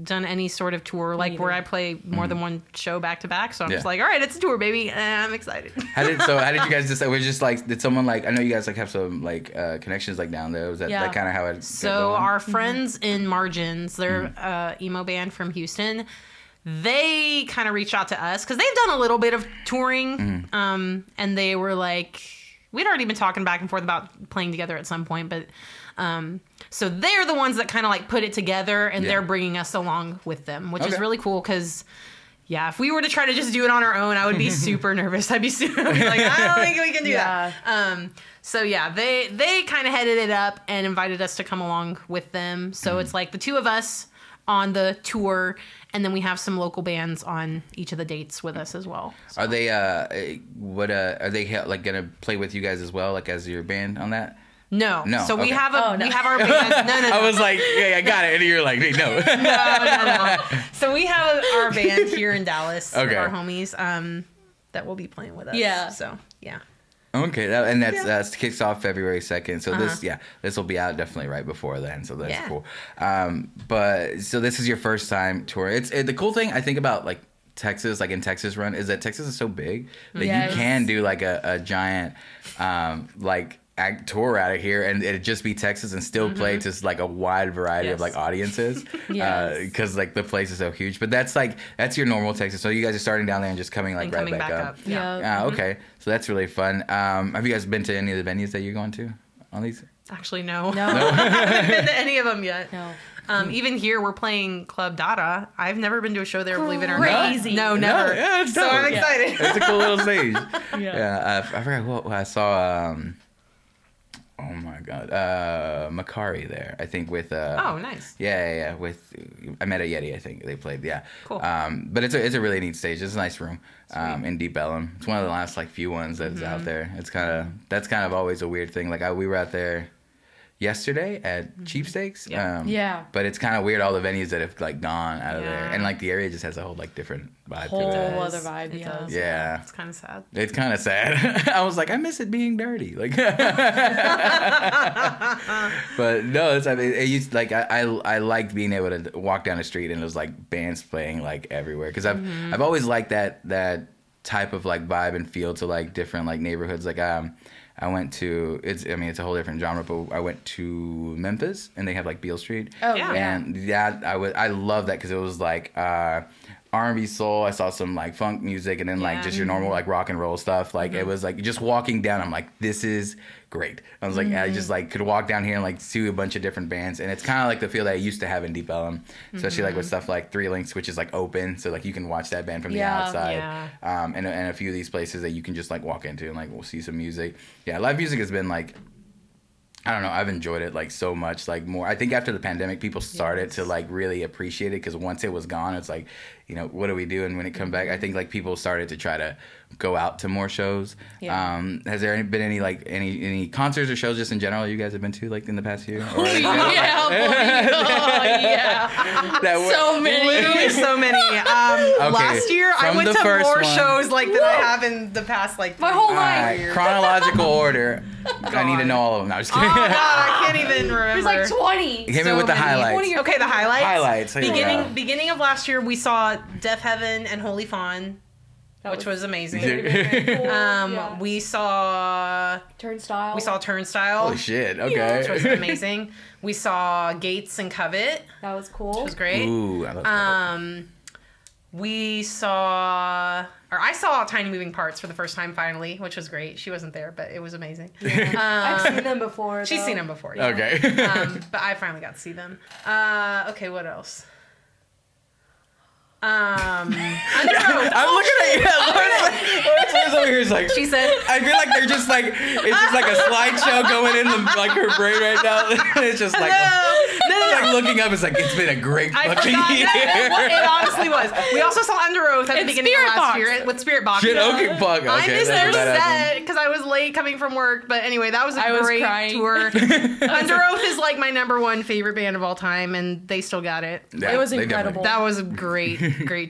done any sort of tour like where I play more than one show back to back. So I'm just like, all right, it's a tour, baby, and I'm excited. How did you guys decide? Was just like, did someone like, I know you guys like have some like connections like down there. Was that kind of how it? So our friends in Margins, they're emo band from Houston. They kind of reached out to us because they've done a little bit of touring, and they were like, we'd already been talking back and forth about playing together at some point, but so they're the ones that kind of like put it together, and they're bringing us along with them, which is really cool because, yeah, if we were to try to just do it on our own, I would be super nervous. I'd be like, I don't think we can do that. So yeah, they kind of headed it up and invited us to come along with them. So it's like the two of us on the tour, and then we have some local bands on each of the dates with us as well. So. Are they are they like gonna play with you guys as well, like as your band on that? No. So we okay. have we have our band. No. I was like, yeah, I got it, and you're like, no. No. So we have our band here in Dallas, Okay. our homies, that will be playing with us. Yeah. So yeah. Okay, and that's kicks off February 2nd. So this will be out definitely right before then. So that's cool. But so this is your first time tour. It's the cool thing I think about like Texas, like in Texas run, is that Texas is so big that you can do like a giant like tour out of here, and it'd just be Texas and still play to like a wide variety of like audiences, because like the place is so huge. But that's your normal Texas. So you guys are starting down there and just coming like right back up. Yeah. Okay, so that's really fun. Have you guys been to any of the venues that you're going to on these? Actually, no. No. I haven't been to any of them yet. No. Even here, we're playing Club Dada. I've never been to a show there, believe it or not. Crazy. No, never. Yeah, it's so dope. I'm excited. It's a cool little stage. Yeah. I forgot what I saw. Oh my God, Macari there. I think with. Oh, nice. Yeah. With I met a Yeti. I think they played. Yeah. Cool. But it's a really neat stage. It's a nice room. In Deep Ellum. It's one of the last like few ones that's out there. It's that's kind of always a weird thing. Like we were out there yesterday at Cheapsteaks. But it's kind of weird, all the venues that have like gone out of there, and like the area just has a whole like different vibe Whole to it. other vibe. It does. Yeah. It's kind of sad. It's kind of sad. I was like, I miss it being dirty. Like, but no, it's, I mean, it used like I liked being able to walk down the street and there's like bands playing like everywhere, because I've always liked that type of like vibe and feel to like different like neighborhoods. Like I went to it's a whole different genre, but I went to Memphis and they have like Beale Street. Oh Yeah. And I love that because it was like R&B soul. I saw some like funk music, and then like just your normal like rock and roll stuff. Like it was like just walking down, I'm like, this is great. I was like, I just like could walk down here and like see a bunch of different bands, and it's kind of like the feel that I used to have in Deep Ellum, especially like with stuff like Three Links, which is like open, so like you can watch that band from the outside. And a few of these places that you can just like walk into and like we'll see some music. Yeah, live music has been like, I don't know, I've enjoyed it like so much, like more. I think after the pandemic, people started to like really appreciate it, because once it was gone, it's like, you know, what do we do? And when it come back, I think like people started to try to go out to more shows. Has there been any like any concerts or shows just in general you guys have been to like in the past year? Or, So many. Literally so many. Last year, I went to more shows like than I have in the past like My whole Alright, life. chronological order. I need to know all of them. No, I'm just kidding. Oh God, I can't even remember. There's like 20. Hit me with the highlights. Okay, the highlights. Highlights. Here we go. Beginning of last year, we saw Deaf Heaven and Holy Fawn. which was amazing. Cool. Yeah. We saw Turnstile. Turnstile. Oh shit! Which Okay. was amazing. We saw Gates and Covet, That was cool. which was great. Ooh, I love that. I saw Tiny Moving Parts for the first time finally, which was great. She wasn't there, but it was amazing. I've seen them before. She's though. seen them before. Yeah. Okay. But I finally got to see them. Okay, what else? Under Oath. I'm looking at you. Laura's over here is like. She said, I feel like they're just like it's just like a slideshow going in like her brain right now. It's just like like looking up. It's like it's been a great I fucking forgot year. it honestly was. We also saw Under Oath at the And beginning Spirit of last Box. year with Spirit Box. Shit, okay, fuck. Okay, I missed their that's badass. set because I was late coming from work. But anyway, that was a I was great crying. tour. Under Oath is like my number one favorite band of all time, and they still got it. Yeah, It was they incredible. That was a great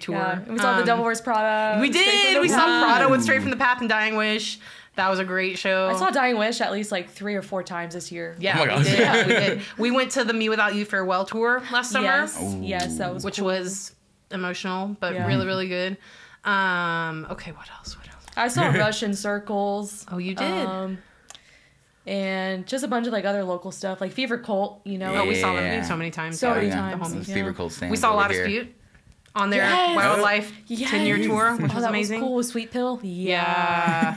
tour. Yeah. We saw the Devil Wears Prada. We Straight did. from We the saw Womb. Prada with Straight from the Path and Dying Wish. That was a great show. I saw Dying Wish at least like 3 or 4 times this year. Yeah, Oh my we gosh. did. Yeah, we did. We went to the Me Without You farewell tour last summer, Yes. Yes, that was which cool. was emotional, but Yeah. really, really good. Okay, what else? What else? I saw Russian Circles. Oh, you did? And just a bunch of like other local stuff, like Fever Cult, you know. Oh, we saw Yeah. them so many times. So yeah. many The times. homies. Those Fever Cold stands We saw a over lot of here. Dispute on their Yes. Wildlife Yes. 10-year tour, which was that amazing. was cool with Sweet Pill. Yeah.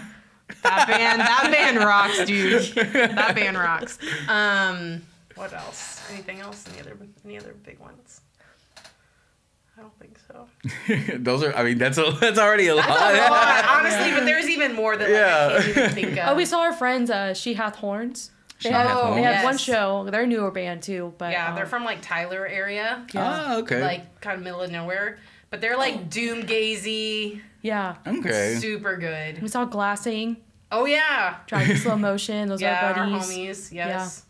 that band rocks, dude. That band rocks. What else? Anything else? Any other big ones? I don't think so. Those are. I mean, that's already a lot. That's a lot, honestly, but there's even more that like, I can't even think of. Oh, we saw our friends, She Hath Horns. They She had, Hath they had Horns. one show. They're a newer band too, but Yeah, they're from like Tyler area, yeah. Oh, okay. like kind of middle of nowhere. But they're like doom gazy, Yeah. Okay. super good. We saw Glassing, Oh yeah, Driving Slow Motion. Those yeah, are our buddies. homies. Yes.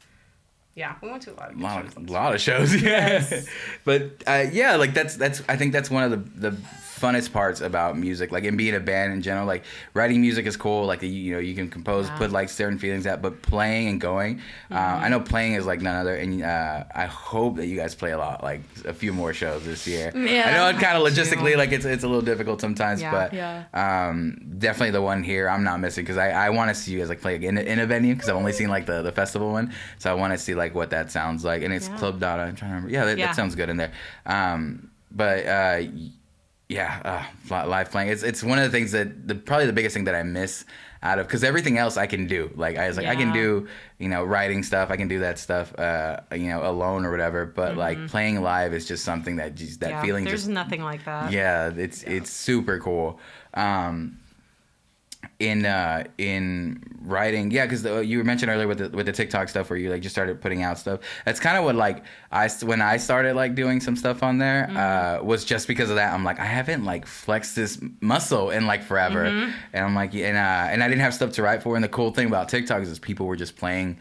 Yeah, we went to a lot of good shows. Lot of shows, yeah. Yes. But yeah, like that's I think that's one of the funnest parts about music, like, and being a band in general. Like, writing music is cool, like, you know, you can compose, put like certain feelings out, but playing and going, I know playing is like none other, and I hope that you guys play a lot, like a few more shows this year. Yeah, I know it kind of I do. logistically, like, it's a little difficult sometimes, Yeah. but Yeah. definitely the one here I'm not missing, because I want to see you guys like play in a venue, because I've only seen like the festival one, so I want to see like what that sounds like. And it's Yeah. Club Dada, I'm trying to remember. Yeah, Yeah. that sounds good in there. Yeah, live playing. It's one of the things that probably the biggest thing that I miss out of, because everything else I can do. Like, I was like, I can Yeah. do, you know, writing stuff. I can do that stuff, you know, alone or whatever. But like playing live is just something that just that Yeah, feeling. there's Just nothing like that. yeah, it's super cool. In writing, yeah, because you mentioned earlier with the TikTok stuff where you like just started putting out stuff. That's kind of what like when I started like doing some stuff on there was just because of that. I'm like, I haven't like flexed this muscle in like forever, and I'm like, and I didn't have stuff to write for. And the cool thing about TikTok is people were just playing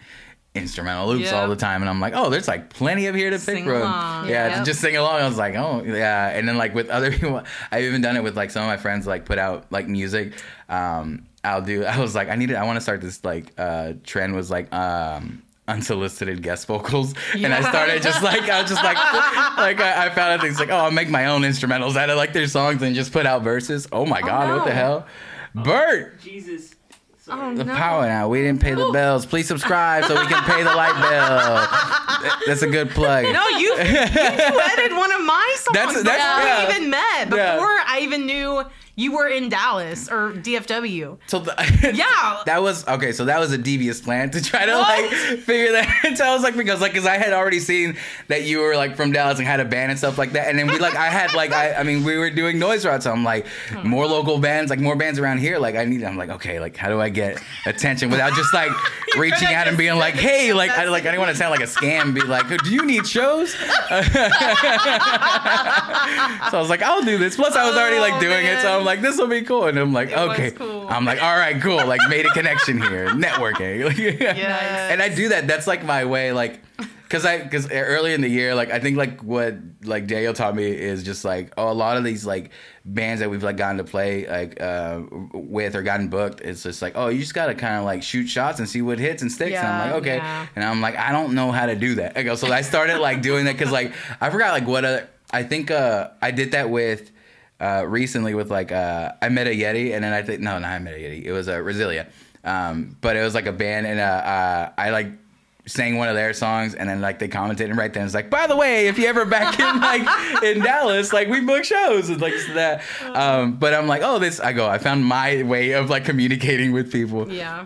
instrumental loops Yeah. all the time, and I'm like, oh, there's like plenty of here to pick Sing from. along. Yeah, Yep. just sing along. I was like, oh yeah. And then like with other people, I've even done it with like some of my friends, like put out like music. I was like, I want to start this like trend was like unsolicited guest vocals, and I started just like I was just like I found out things like, oh, I'll make my own instrumentals out of like their songs and just put out verses. Oh my god, what the no. hell, Bert. Jesus. Oh, The no. power now. We didn't pay the bells. Please subscribe so we can pay the light bill. That's a good plug. No, you duetted one of my songs That's- before yeah. we even met. Before Yeah. I even knew you were in Dallas or DFW. So Yeah. that was okay. So that was a devious plan to try to like figure that out. I was like, because I had already seen that you were like from Dallas and had a band and stuff like that. And then I mean we were doing NoiseROT, so I'm like, more local bands, like more bands around here. Like I'm like, okay, like how do I get attention without just like reaching out and being like, hey, like I didn't want to sound like a scam. Be like, do you need shows? So I was like, I'll do this. Plus I was already like doing it, so I'm like, this will be cool. And I'm like, was okay. cool. I'm like, all right, cool. Like, made a connection here, networking. Yes. And I do that. That's like my way, like, because early in the year, like, I think like what like Daniel taught me is just like, a lot of these like bands that we've like gotten to play like with or gotten booked, it's just like, oh, you just gotta kind of like shoot shots and see what hits and sticks. And I'm like, okay. Yeah. And I'm like, I don't know how to do that. I go, so I started like doing that because like I forgot like what I think I did that with. recently with like I Met a Yeti, and then I think no, not I Met a Yeti. It was Resilia, but it was like a band, and I like sang one of their songs, and then like they commented and right then it's like, by the way, if you ever back in like in Dallas, like we book shows and like that. But I'm like, oh, I found my way of like communicating with people. Yeah.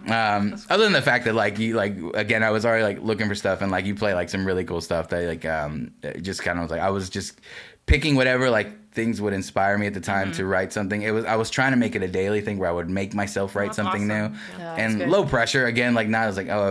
Other than the fact that like you like again, I was already like looking for stuff, and like you play like some really cool stuff that like just kind of was like I was just picking whatever like things would inspire me at the time to write something. I was trying to make it a daily thing where I would make myself write something awesome. new, Yeah, and good. low pressure again. Like now I was like, oh,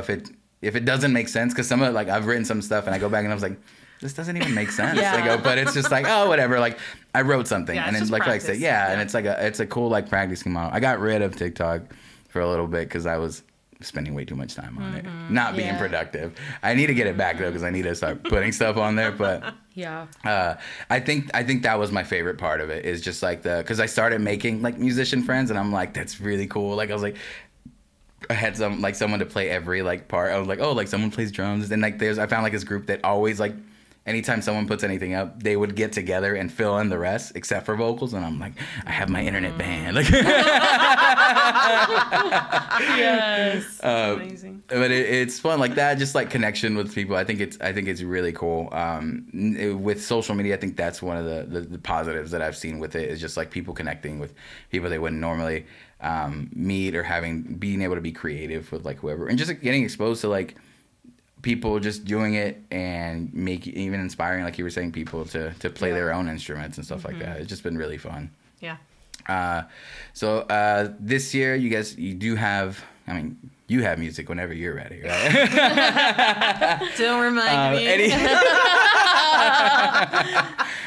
if it doesn't make sense, because some of like I've written some stuff and I go back and I was like, this doesn't even make sense. Yeah. I go, but it's just like, oh, whatever. Like I wrote something, Yeah, and it's then just like I said, practice. yeah, and Yeah. it's a cool like practicing model. I got rid of TikTok for a little bit because I was spending way too much time on it, not being Yeah. productive. I need to get it back though because I need to start putting stuff on there, but. Yeah. I think that was my favorite part of it is just like because I started making like musician friends, and I'm like, that's really cool. Like I was like, I had someone to play every like part. I was like, oh, like someone plays drums, and like I found like this group that always like anytime someone puts anything up, they would get together and fill in the rest except for vocals, and I'm like, I have my internet band. Like Yes. Amazing. But it's fun like that, just like connection with people. I think it's really cool. With social media, I think that's one of the positives that I've seen with it is just like people connecting with people they wouldn't normally meet, or being able to be creative with like whoever, and just like, getting exposed to like people just doing it and even inspiring, like you were saying, people to play their own instruments and stuff like that. It's just been really fun. Yeah. So this year, you do have, I mean, you have music whenever you're ready, right? Don't remind me.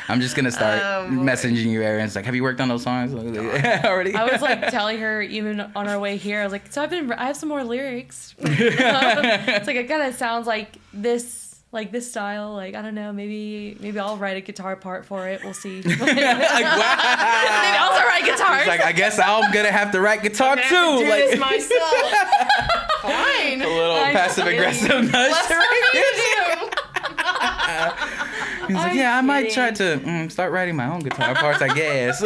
I'm just gonna start messaging you, Erin. It's like, have you worked on those songs already? I was like telling her even on our way here. I was like, so I have some more lyrics. It's like it kind of sounds like this style. Like I don't know, maybe I'll write a guitar part for it. We'll see. Like, wow. Maybe I'll also write guitars. It's like, I guess I'm gonna have to write guitar I have too. to do Like this myself. Fine. a little passive aggressive nudge. Let's to He's like, yeah, I might try to start writing my own guitar parts, I guess.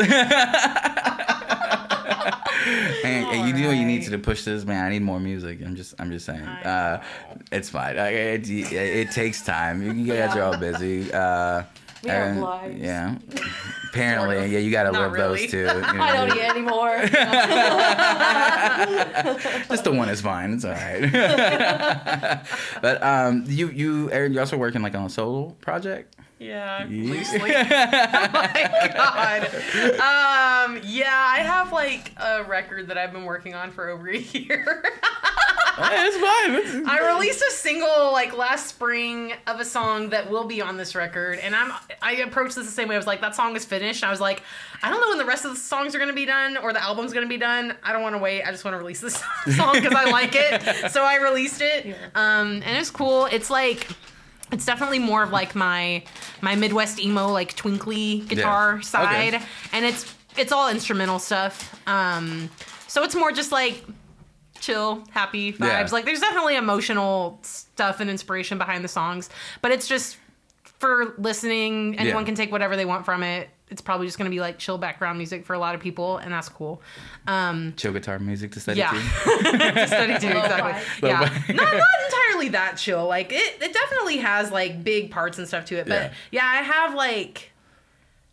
And you do what you need to push this, man. I need more music. I'm just saying. It's fine. It takes time. You guys are all busy. We have lives. Yeah. Apparently, Sort of. yeah, you got to Not live really. those too. You know, I don't eat anymore. just the one is fine. It's all right. But you, Erin, you're also working like on a solo project. Yeah, Yeah. loosely. Oh my god. Yeah, I have like a record that I've been working on for over a year. It's fine. I released a single like last spring of a song that will be on this record, and I approached this the same way. I was like, that song is finished. I was like, I don't know when the rest of the songs are gonna be done or the album's gonna be done. I don't want to wait. I just want to release this song because I like it. So I released it, and it's cool. It's like. It's definitely more of like my Midwest emo, like twinkly guitar side, Okay. and it's all instrumental stuff. So it's more just like chill, happy vibes. Yeah. Like there's definitely emotional stuff and inspiration behind the songs, but it's just for listening. Anyone can take whatever they want from it. It's probably just going to be like chill background music for a lot of people, and that's cool. Chill guitar music to study Yeah. to. To study too, exactly. Lo-fi. Yeah. Not entirely that chill. Like it definitely has like big parts and stuff to it. But yeah, I have like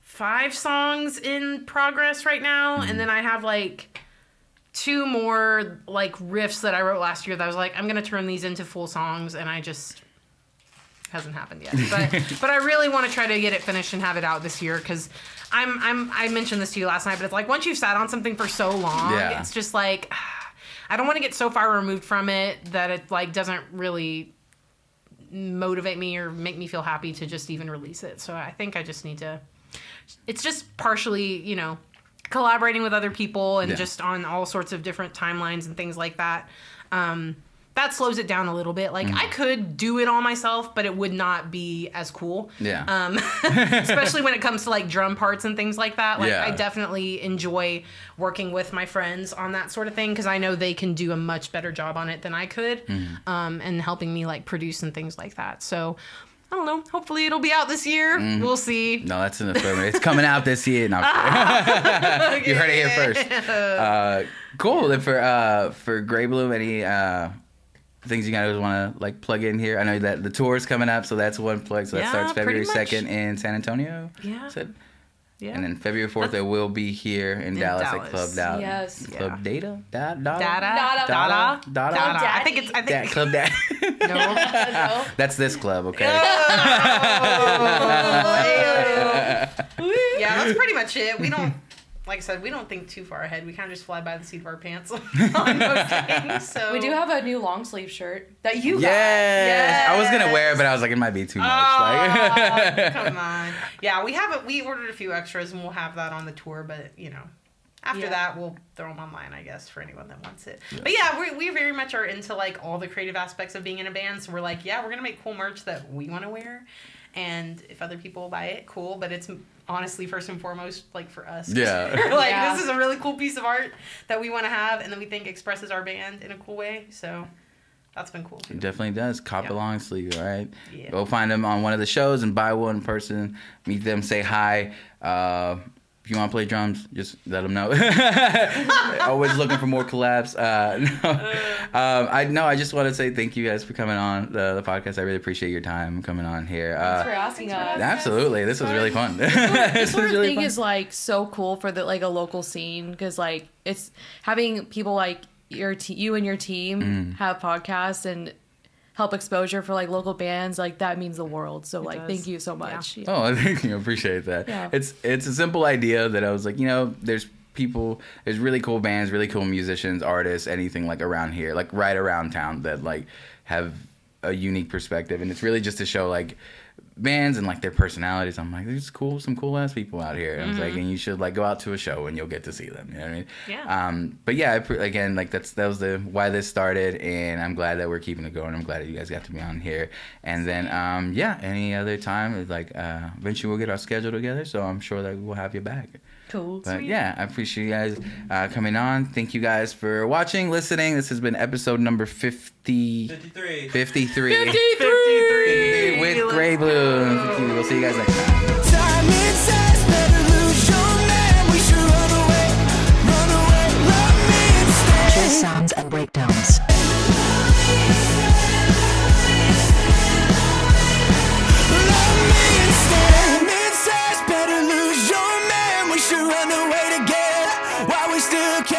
5 songs in progress right now, and then I have like 2 more like riffs that I wrote last year that I was like, I'm gonna turn these into full songs, and I just hasn't happened yet. But I really want to try to get it finished and have it out this year because I mentioned this to you last night, but it's like once you've sat on something for so long, it's just like I don't want to get so far removed from it that it like doesn't really motivate me or make me feel happy to just even release it. So I think I just need to. It's just partially, collaborating with other people and just on all sorts of different timelines and things like that. That slows it down a little bit. Like I could do it all myself, but it would not be as cool. Yeah. Especially when it comes to like drum parts and things like that. Like Yeah. I definitely enjoy working with my friends on that sort of thing because I know they can do a much better job on it than I could, and helping me like produce and things like that. So don't know. Hopefully it'll be out this year. We'll see. No, that's an affirmative. It's coming out this year. No, you heard it here first. Cool. And for Greybloom, any things you guys want to like plug in here? I know that the tour is coming up, so that's one plug. So that starts February 2nd in San Antonio. Yeah. Yeah. And then February 4th, it will be here in Dallas at Club Data. Yes. Club Data? Dada. Dada. I think Club Data. No. That's this club, okay? Yeah, that's pretty much it. We don't, like I said, we don't think too far ahead. We kind of just fly by the seat of our pants on those things. So We do have a new long sleeve shirt that you got. Yes. I was going to wear it, but I was like, it might be too much. Come on. Yeah, we ordered a few extras, and we'll have that on the tour, but, you know. After that, we'll throw them online, I guess, for anyone that wants it. Yes. But yeah, we very much are into like all the creative aspects of being in a band. So we're like, yeah, we're going to make cool merch that we want to wear. And if other people buy it, cool. But it's honestly, first and foremost, like for us. Yeah. This is a really cool piece of art that we want to have and that we think expresses our band in a cool way. So that's been cool too. It definitely does. Cop a long sleeve, all right? Yeah. Go find them on one of the shows and buy one in person. Meet them, say hi. If you want to play drums, just let them know. Always looking for more collabs. I just want to say thank you guys for coming on the podcast. I really appreciate your time coming on here. Thanks for asking us. Absolutely, this was really fun. This sort of thing is like so cool for the like a local scene because like it's having people like you and your team have podcasts and help exposure for like local bands, like that means the world. So like thank you so much. Yeah. Oh, thank you. Appreciate that. Yeah. It's a simple idea that I was like, there's really cool bands, really cool musicians, artists, anything like around here, like right around town that like have a unique perspective, and it's really just to show like bands and like their personalities. I'm like, there's some cool ass people out here. And I was like, and you should like go out to a show and you'll get to see them. You know what I mean? Yeah. But yeah, again, like that was the why this started, and I'm glad that we're keeping it going. I'm glad that you guys got to be on here. And then any other time, like eventually we'll get our schedule together. So I'm sure that we'll have you back. Cool. But yeah, I appreciate you guys coming on. Thank you guys for watching, listening. This has been episode number 53 with Greybloom. We'll see you guys next time. Just sounds and breakdowns. Run away together while we still can.